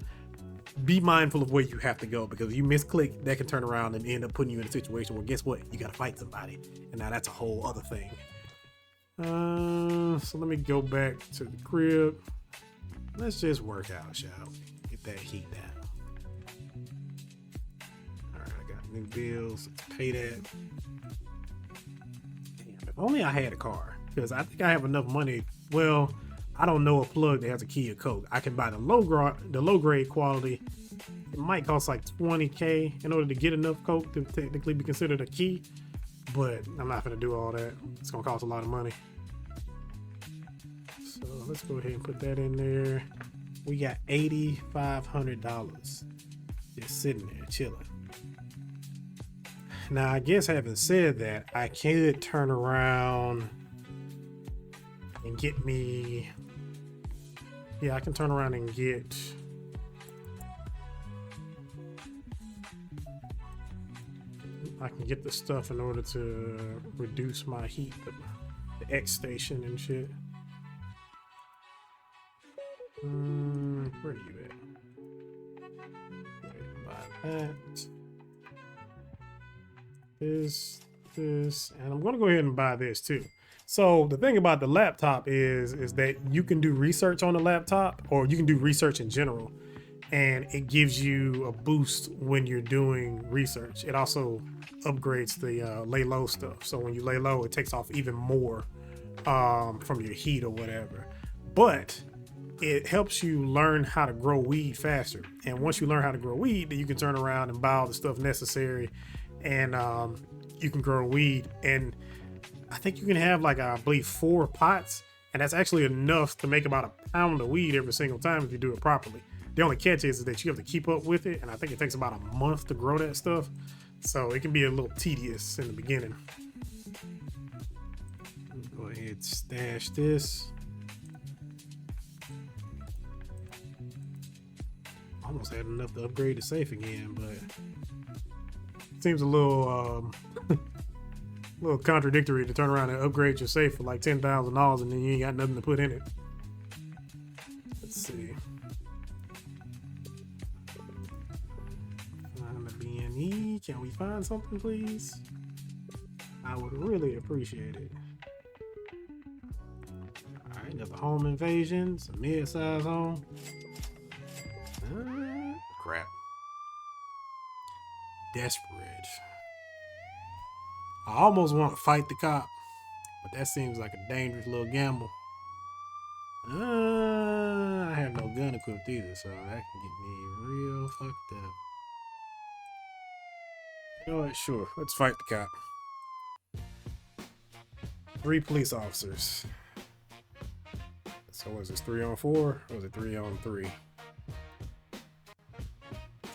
be mindful of where you have to go, because if you misclick, that can turn around and end up putting you in a situation where, guess what, you gotta fight somebody, and now that's a whole other thing. So let me go back to the crib. Let's just work out, shall we? Get that heat down. New bills, let's pay that. Damn, if only I had a car, because I think I have enough money. Well, I don't know a plug that has a key of coke. I can buy the low grade quality. It might cost like 20K in order to get enough coke to technically be considered a key, but I'm not gonna do all that. It's gonna cost a lot of money. So let's go ahead and put that in there. We got $8,500 just sitting there chilling. Now, I guess having said that, I could turn around and get me, yeah, I can turn around and get, I can get the stuff in order to reduce my heat, the X station and shit. Where are you at? Buy that. This, and I'm gonna go ahead and buy this too. So the thing about the laptop is that you can do research on the laptop, or you can do research in general, and it gives you a boost when you're doing research. It also upgrades the lay low stuff. So when you lay low, it takes off even more from your heat or whatever. But it helps you learn how to grow weed faster. And once you learn how to grow weed, then you can turn around and buy all the stuff necessary, and you can grow weed. And I think you can have, like, I believe 4 pots, and that's actually enough to make about a pound of weed every single time if you do it properly. The only catch is that you have to keep up with it, and I think it takes about a month to grow that stuff, so it can be a little tedious in the beginning. Go ahead and stash this. Almost had enough to upgrade the safe again, but it seems a little little contradictory to turn around and upgrade your safe for like $10,000 and then you ain't got nothing to put in it. Let's see. Find the B&E. Can we find something, please? I would really appreciate it. home invasions, a mid-size home. Crap. Desperate. I almost want to fight the cop, but that seems like a dangerous little gamble. I have no gun equipped either, so that can get me real fucked up. You know what? Sure. Let's fight the cop. 3 police officers. So was this 3 on 4 or was it 3 on 3?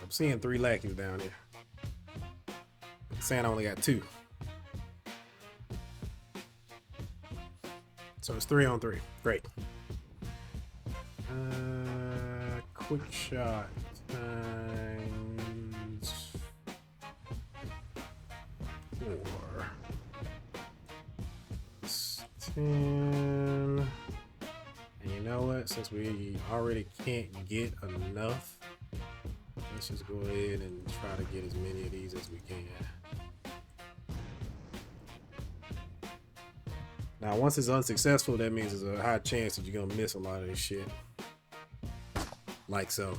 I'm seeing 3 lackeys down here. I'm saying I only got 2. So it's 3 on 3. Great. Quick shot times 4. 10. And you know what? Since we already can't get enough, let's just go ahead and try to get as many of these as we can. Now, once it's unsuccessful, that means there's a high chance that you're gonna miss a lot of this shit. Like so.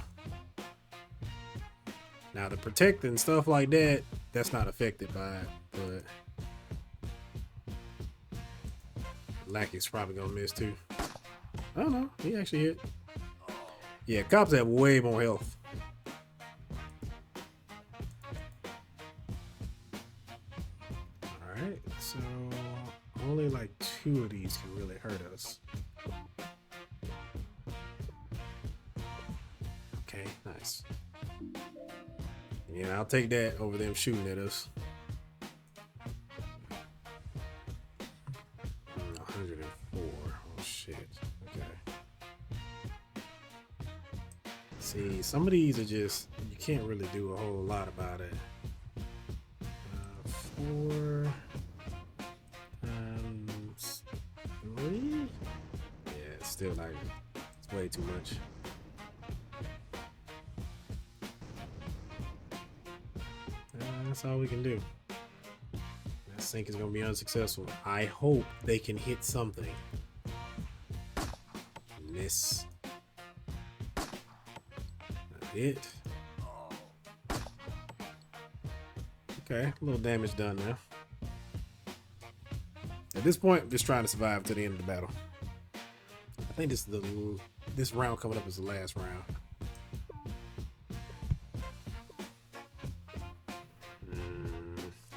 Now, the protect and stuff like that, that's not affected by it, but Lackey's probably gonna miss too. I don't know. He actually hit. Yeah, cops have way more health. Alright, so only like 2 of these can really hurt us. Okay, nice. Yeah, I'll take that over them shooting at us. 104. Oh shit. Okay. See, some of these are just, you can't really do a whole lot about it. 4 times 3? Yeah, it's still like, it's way too much. That's all we can do. That sink is gonna be unsuccessful. I hope they can hit something. Miss. Hit. Okay, a little damage done now. At this point, I'm just trying to survive to the end of the battle. I think this round coming up is the last round.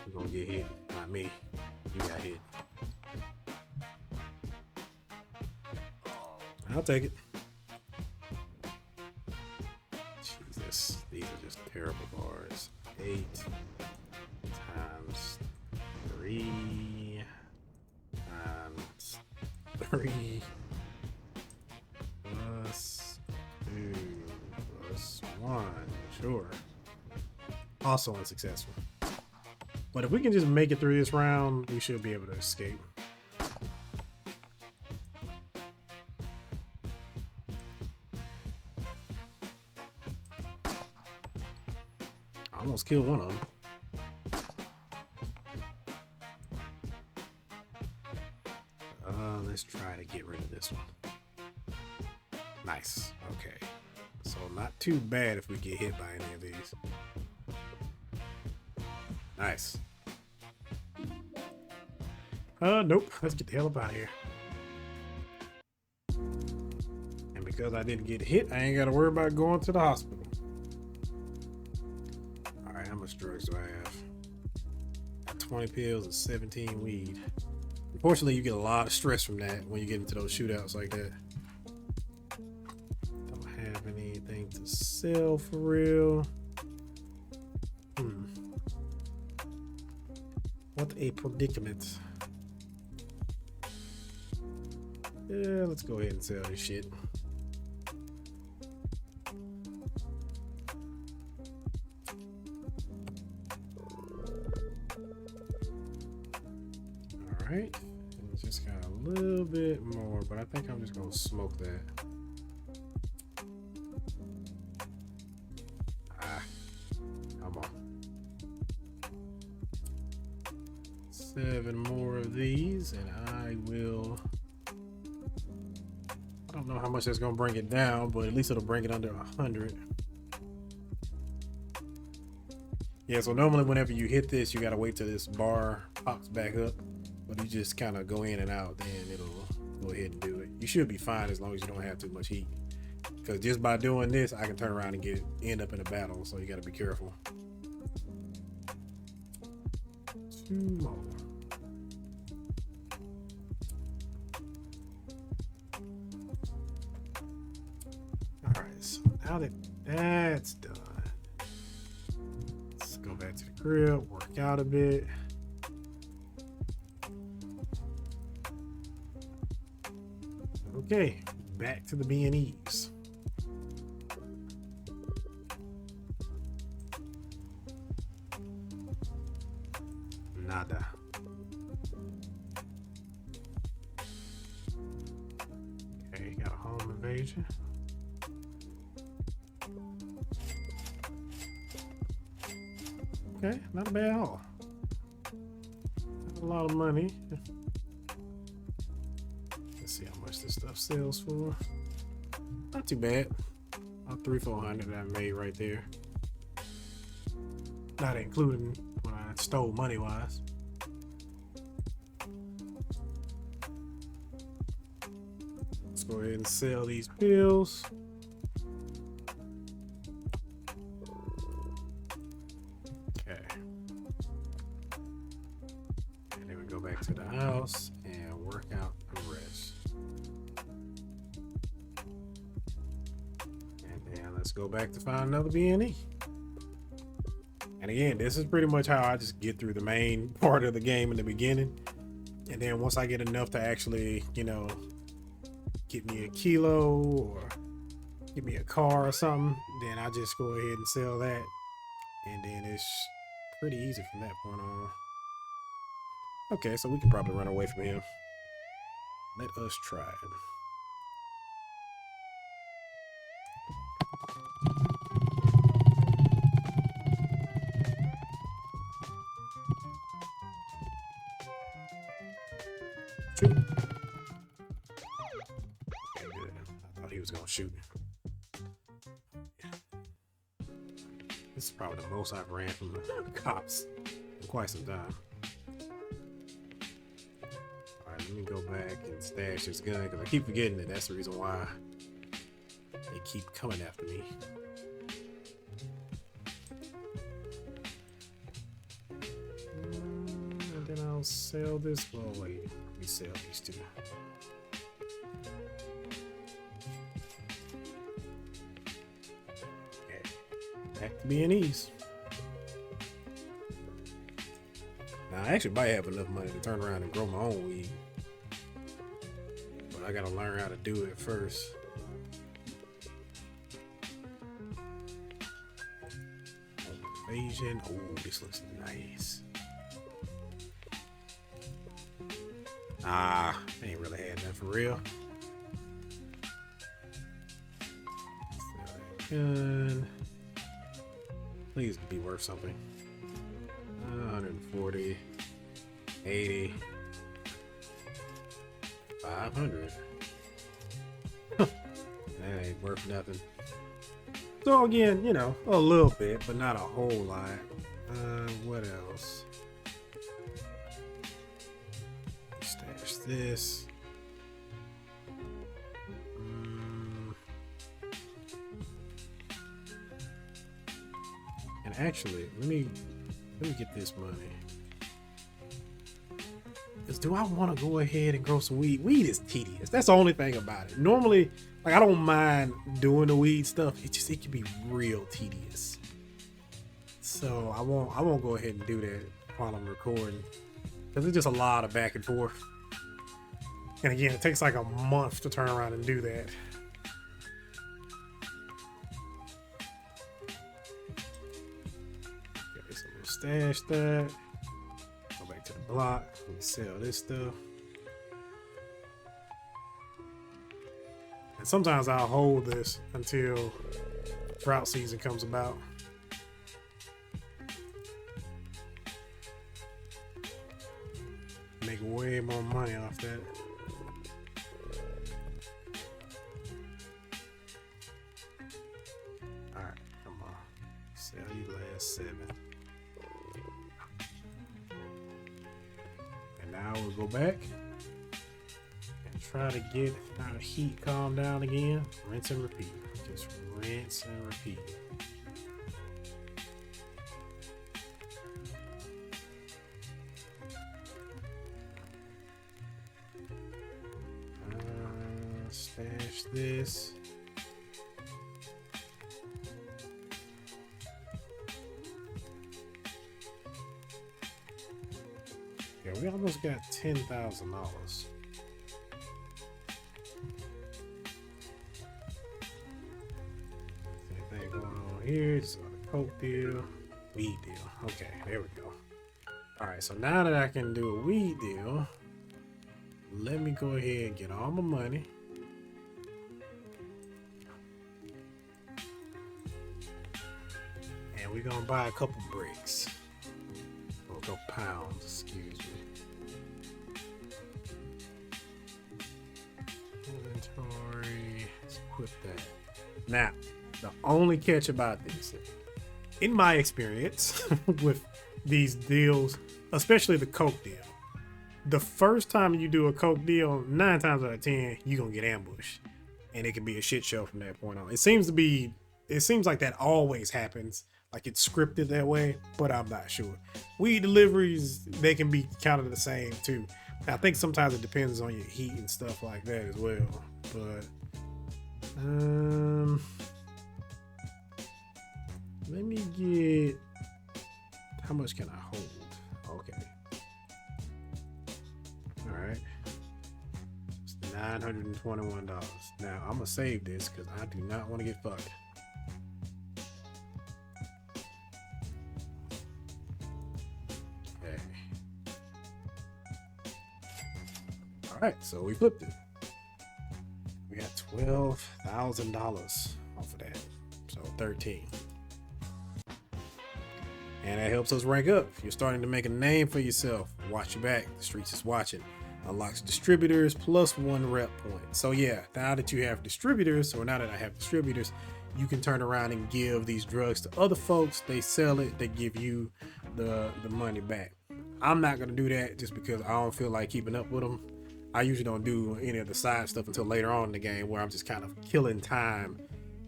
You're gonna get hit, not me. You got hit. I'll take it. Jesus, these are just terrible bars. 8 times 3 times 3 plus 2 plus 1. Sure. Also unsuccessful. But if we can just make it through this round, we should be able to escape. I almost killed one of them. Let's try to get rid of this one. Nice. Okay. So not too bad if we get hit by any of these. Nice. Nope. Let's get the hell up out of here. And because I didn't get hit, I ain't got to worry about going to the hospital. Alright, how much drugs do I have? 20 pills and 17 weed. Unfortunately, you get a lot of stress from that when you get into those shootouts like that. Don't have anything to sell for real. What a predicament. Yeah, let's go ahead and sell this shit. Alright, and just got a little bit more, but I think I'm just gonna smoke that. Come on. 7 more of these, and I will Don't know how much that's gonna bring it down, but at least it'll bring it under 100. Yeah, so normally whenever you hit this, you gotta wait till this bar pops back up. But you just kind of go in and out, then it'll go ahead and do it. You should be fine as long as you don't have too much heat. Because just by doing this, I can turn around and end up in a battle, so you gotta be careful. 2 more. Alright, so now that that's done, let's go back to the crib, work out a bit. Okay, back to the B&Es. Nada. Okay, got a home invasion. Okay, not bad at all. Not a lot of money. Let's see how much this stuff sells for. Not too bad. About 300-400 that I made right there. Not including when I stole money wise. Let's go ahead and sell these pills. Okay. And then we go back to the house and work out the rest. And then let's go back to find another B&E. And again, this is pretty much how I just get through the main part of the game in the beginning. And then once I get enough to actually, you know, get me a kilo or get me a car or something, then I just go ahead and sell that. And then it's pretty easy from that point on. Okay, so we can probably run away from him. Let us try it. Shoot. Okay, good. I thought he was gonna shoot. Yeah. This is probably the most I've ran from the cops in quite some time. Alright, let me go back and stash this gun because I keep forgetting that that's the reason why they keep coming after me. And then I'll sell this. Well, wait. We sell these two. Okay, back to B&Es. Now I actually might have enough money to turn around and grow my own weed, but I gotta learn how to do it first. Evasion. Oh, this looks nice. I ain't really had that for real. Gun. Please be worth something. 140, 80, 500. That ain't worth nothing. So again, you know, a little bit, but not a whole lot. What else? Stash this. And actually, let me get this money. Because do I want to go ahead and grow some weed? Weed is tedious. That's the only thing about it. Normally, like, I don't mind doing the weed stuff. It can be real tedious. So I won't go ahead and do that while I'm recording. Because it's just a lot of back and forth. And again, it takes like a month to turn around and do that. Okay, so we'll stash that. Go back to the block. We'll sell this stuff. And sometimes I'll hold this until drought season comes about. Make way more money off that. last 7. And now we'll go back and try to get our heat calmed down again. Rinse and repeat. Just rinse and repeat. Stash this. Yeah, we almost got $10,000. Anything going on here? Just got a coke deal, weed deal. Okay, there we go. All right, so now that I can do a weed deal, let me go ahead and get all my money. And we're gonna buy a couple bricks. Or a couple pounds, excuse me. Inventory. Let's equip that. Now, the only catch about this, in my experience with these deals, especially the coke deal, the first time you do a coke deal, 9 times out of 10, you're gonna get ambushed. And it can be a shit show from that point on. It seems like that always happens. Like it's scripted that way, but I'm not sure. Weed deliveries, they can be counted the same too. I think sometimes it depends on your heat and stuff like that as well. But let me get, how much can I hold? Okay. All right. It's $921. Now I'm gonna save this because I do not want to get fucked. All right, so we flipped it. We got $12,000 off of that, so 13. And that helps us rank up. You're starting to make a name for yourself. Watch your back. The streets is watching. Unlocks distributors plus 1 rep point. So yeah, now that you have distributors, or now that I have distributors, you can turn around and give these drugs to other folks. They sell it. They give you the money back. I'm not gonna do that just because I don't feel like keeping up with them. I usually don't do any of the side stuff until later on in the game, where I'm just kind of killing time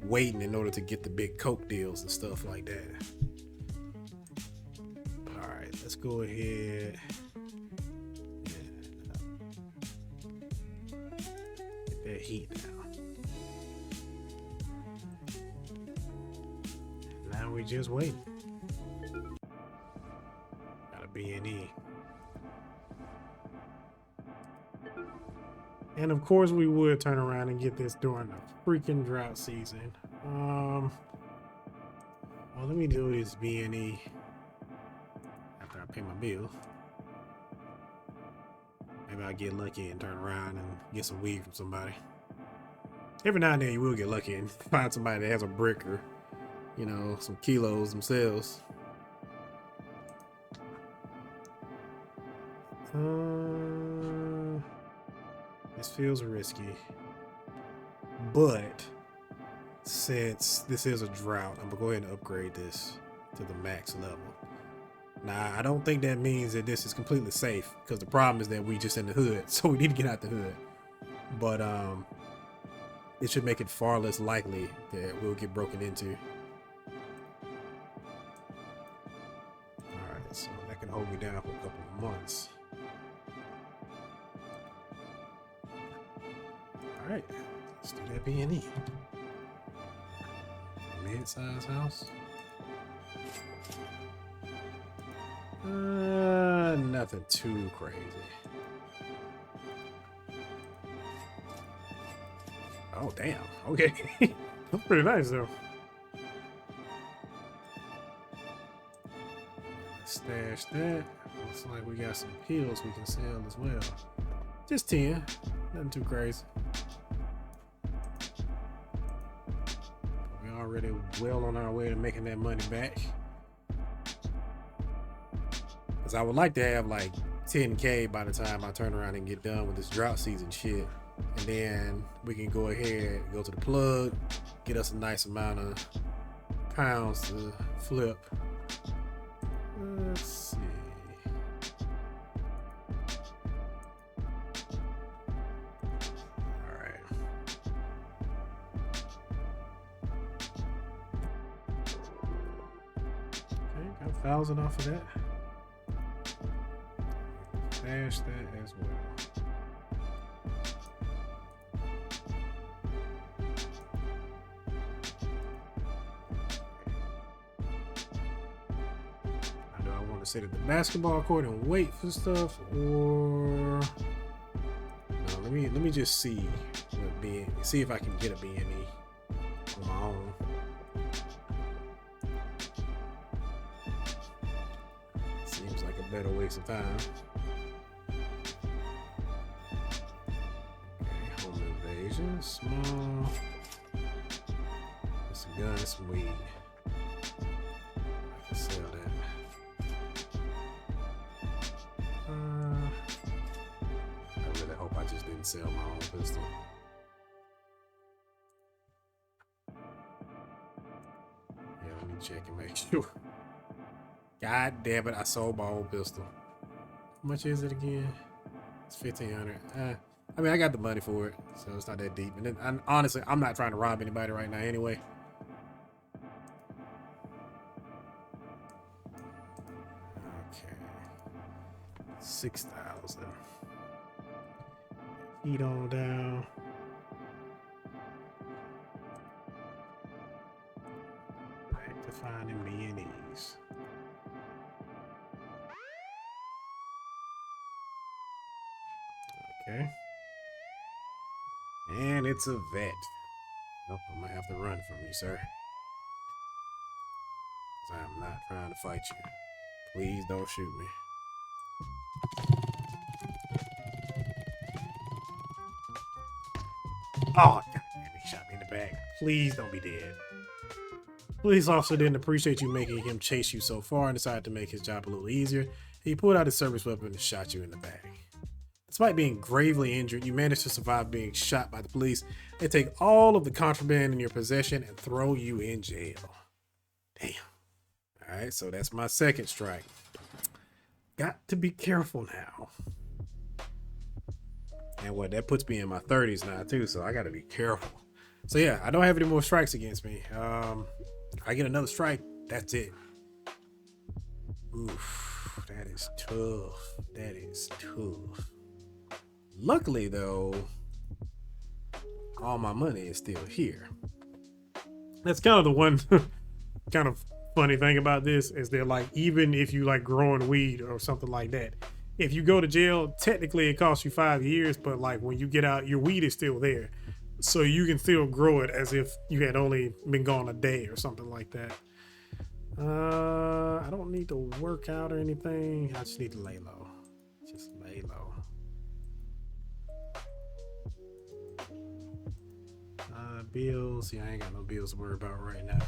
waiting in order to get the big coke deals and stuff like that. All right, let's go ahead and get that heat down. Now we just wait. Got a B&E. And of course we would turn around and get this during the freaking drought season. Well, let me do this B&E after I pay my bill. Maybe I'll get lucky and turn around and get some weed from somebody. Every now and then you will get lucky and find somebody that has a brick or, you know, some kilos themselves. This feels risky, but since this is a drought, I'm gonna go ahead and upgrade this to the max level. Now, I don't think that means that this is completely safe, because the problem is that we just in the hood, so we need to get out the hood. But it should make it far less likely that we'll get broken into. All right, so that can hold me down for a couple of months. All right, let's do that B&E. Mid-size house. Nothing too crazy. Oh, damn. Okay. That's pretty nice, though. Stash that. Looks like we got some pills we can sell as well. Just 10. Nothing too crazy. We're already well on our way to making that money back. Because I would like to have like 10K by the time I turn around and get done with this drought season shit. And then we can go ahead and go to the plug, get us a nice amount of pounds to flip. Let's see. All right. Okay, got 1,000 off of that. Dash that as well. Sit at the basketball court and wait for stuff, or no, let me just see what see if I can get a B&E on my own. Seems like a better waste of time. Okay, home invasion, small. It's a gun, some weed. I can sell that. I really hope I just didn't sell my own pistol. Yeah, let me check and make sure. God damn it, I sold my own pistol. How much is it again? It's 1,500. I mean, I got the money for it, so it's not that deep. And then, honestly, I'm not trying to rob anybody right now anyway. Okay. 6,000. Heat on down. Back to finding B&Es. Okay. And it's a vet. Nope, I might have to run from you, sir. Because I am not trying to fight you. Please don't shoot me. Oh, God damn, he shot me in the back. Please don't be dead. Police officer didn't appreciate you making him chase you so far and decided to make his job a little easier. He pulled out his service weapon and shot you in the back. Despite being gravely injured, you managed to survive being shot by the police. They take all of the contraband in your possession and throw you in jail. Damn. All right, so that's my second strike. Got to be careful now. And what, that puts me in my 30s now too, so I got to be careful. So yeah, I don't have any more strikes against me. If I get another strike, that's it. Oof, that is tough. That is tough. Luckily though, all my money is still here. That's kind of the one kind of funny thing about this is they're like, even if you like growing weed or something like that, if you go to jail, technically it costs you 5 years, but like when you get out, your weed is still there. So you can still grow it as if you had only been gone a day or something like that. I don't need to work out or anything. I just need to lay low. Just lay low. Bills. Yeah, I ain't got no bills to worry about right now.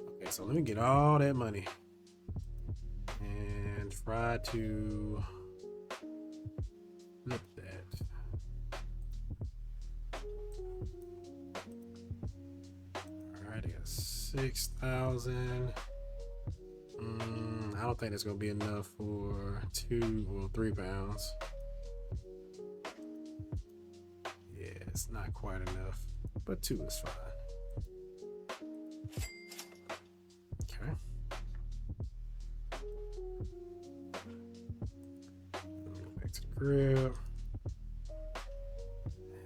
Okay, so let me get all that money and try to flip that. All right, I got 6,000. I don't think that's gonna be enough for 3 pounds. Yeah, it's not quite enough, but 2 is fine. Okay. Let me go back to the crib.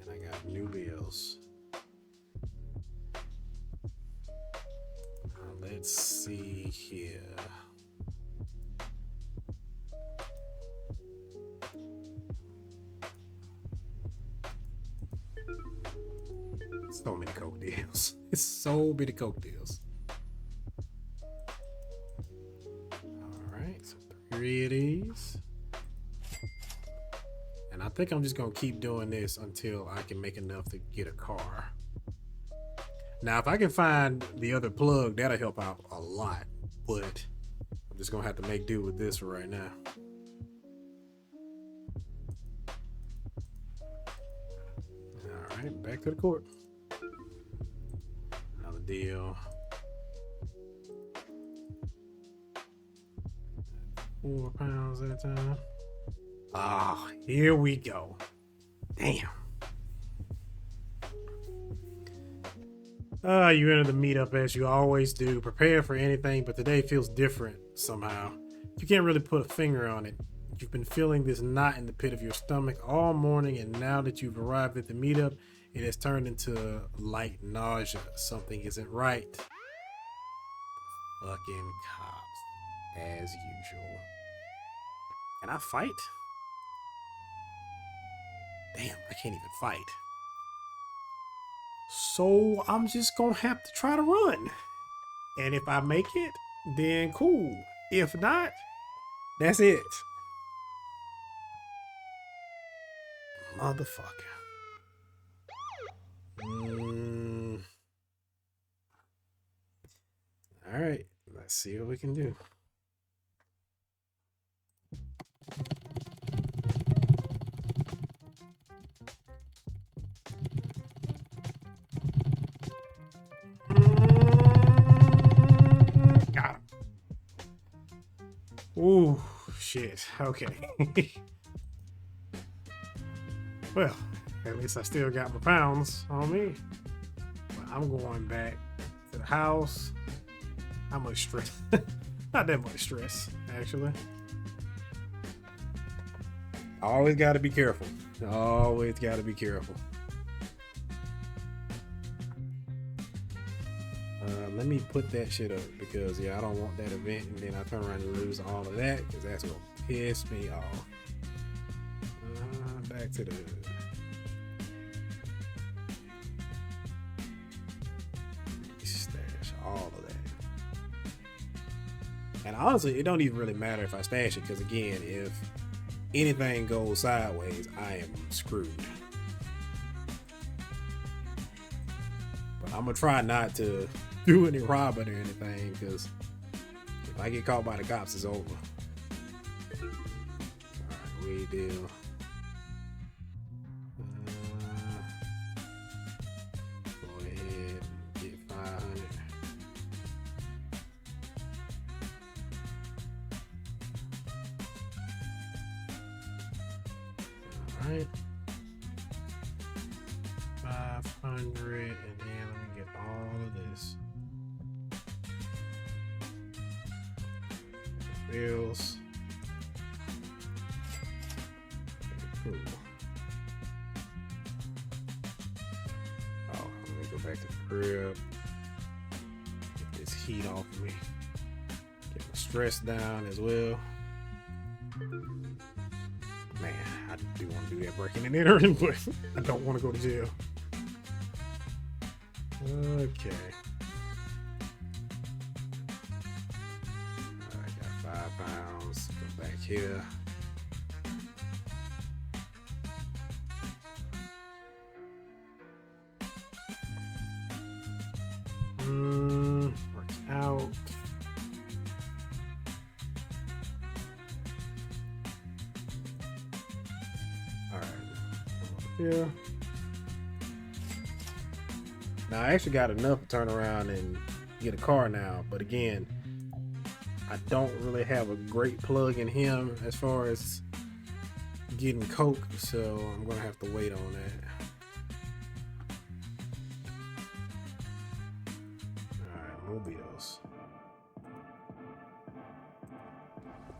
And I got new bills. Let's see here. So many coke deals. It's so many coke deals. Alright, so 3 of these. And I think I'm just gonna keep doing this until I can make enough to get a car. Now, if I can find the other plug, that'll help out a lot. But I'm just gonna have to make do with this for right now. Alright, back to the court. Another deal. £4 at a time. Ah, here we go. Damn. You enter the meetup as you always do, prepare for anything, but today feels different somehow. You can't really put a finger on it. You've been feeling this knot in the pit of your stomach all morning, and now that you've arrived at the meetup, it has turned into light nausea. Something isn't right. Fucking cops, as usual. Can I fight? Damn, I can't even fight. So I'm just gonna have to try to run. And if I make it, then cool. If not, that's it. Motherfucker. All right, let's see what we can do. Got him. Ooh, shit. Okay. Well, at least I still got my pounds on me. But I'm going back to the house. How much stress? Not that much stress, actually. Always got to be careful. Always got to be careful. Let me put that shit up because, yeah, I don't want that event and then I turn around and lose all of that because that's going to piss me off. Back to the... Stash all of that. And honestly, it don't even really matter if I stash it because, again, if anything goes sideways, I am screwed. But I'm going to try not to do any robbing or anything because if I get caught by the cops, it's over. Alright, we deal. Go ahead and get 500. Alright. 500, and then let me get all of this. Bills. Okay, cool. Oh, let me go back to the crib. Get this heat off of me. Get my stress down as well. Man, I do want to do that breaking and entering, but I don't want to go to jail. Okay. I got 5 pounds. Go back here. Work out. Alright. Yeah. Now I actually got enough to turn around and get a car now, but again, I don't really have a great plug in him as far as getting coke, so I'm gonna have to wait on that. Alright, mobiles.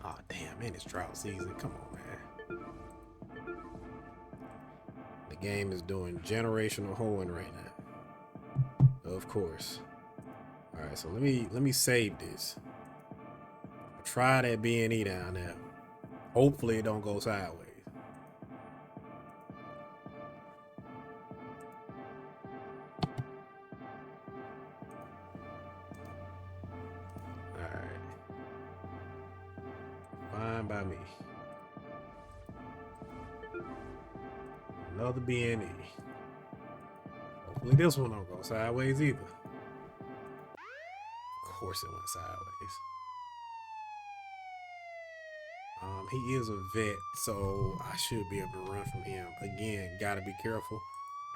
Oh damn, man, it's drought season. Come on, man. The game is doing generational hoeing right now. Of course. Alright, so let me save this. Try that B&E down there. Hopefully it don't go sideways. Alright. Fine by me. Another B&E. Hopefully this one don't go sideways either. Of course it went sideways. He is a vet, so I should be able to run from him. Again, gotta be careful.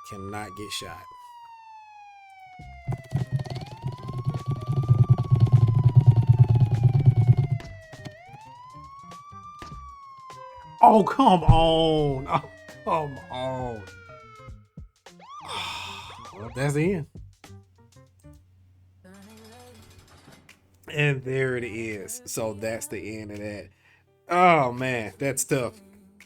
Cannot get shot. Oh, come on. Oh, come on. Well, that's the end. And there it is. So that's the end of that. Oh man, that's tough.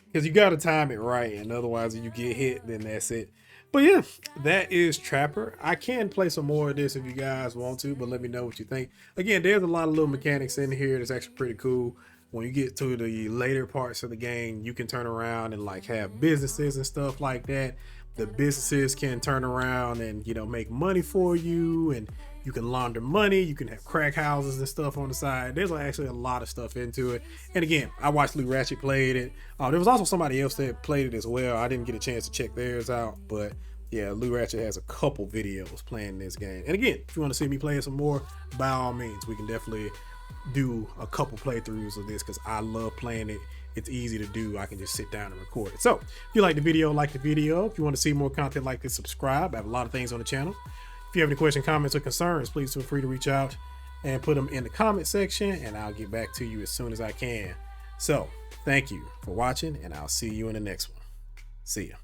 Because you got to time it right, and otherwise if you get hit, then that's it. But yeah, that is Trapper. I can play some more of this if you guys want to, but let me know what you think. Again, there's a lot of little mechanics in here that's actually pretty cool. When you get to the later parts of the game, you can turn around and like have businesses and stuff like that. The businesses can turn around and, you know, make money for you, and you can launder money. You can have crack houses and stuff on the side. There's actually a lot of stuff into it. And again, I watched Lou Ratchet played it. There was also somebody else that played it as well. I didn't get a chance to check theirs out, but yeah, Lou Ratchet has a couple videos playing this game. And again, if you want to see me play some more, by all means, we can definitely do a couple playthroughs of this because I love playing it. It's easy to do. I can just sit down and record it. So if you like the video, like the video. If you want to see more content like this, subscribe. I have a lot of things on the channel. If you have any questions, comments, or concerns, please feel free to reach out and put them in the comment section, and I'll get back to you as soon as I can. So thank you for watching, and I'll see you in the next one. See ya.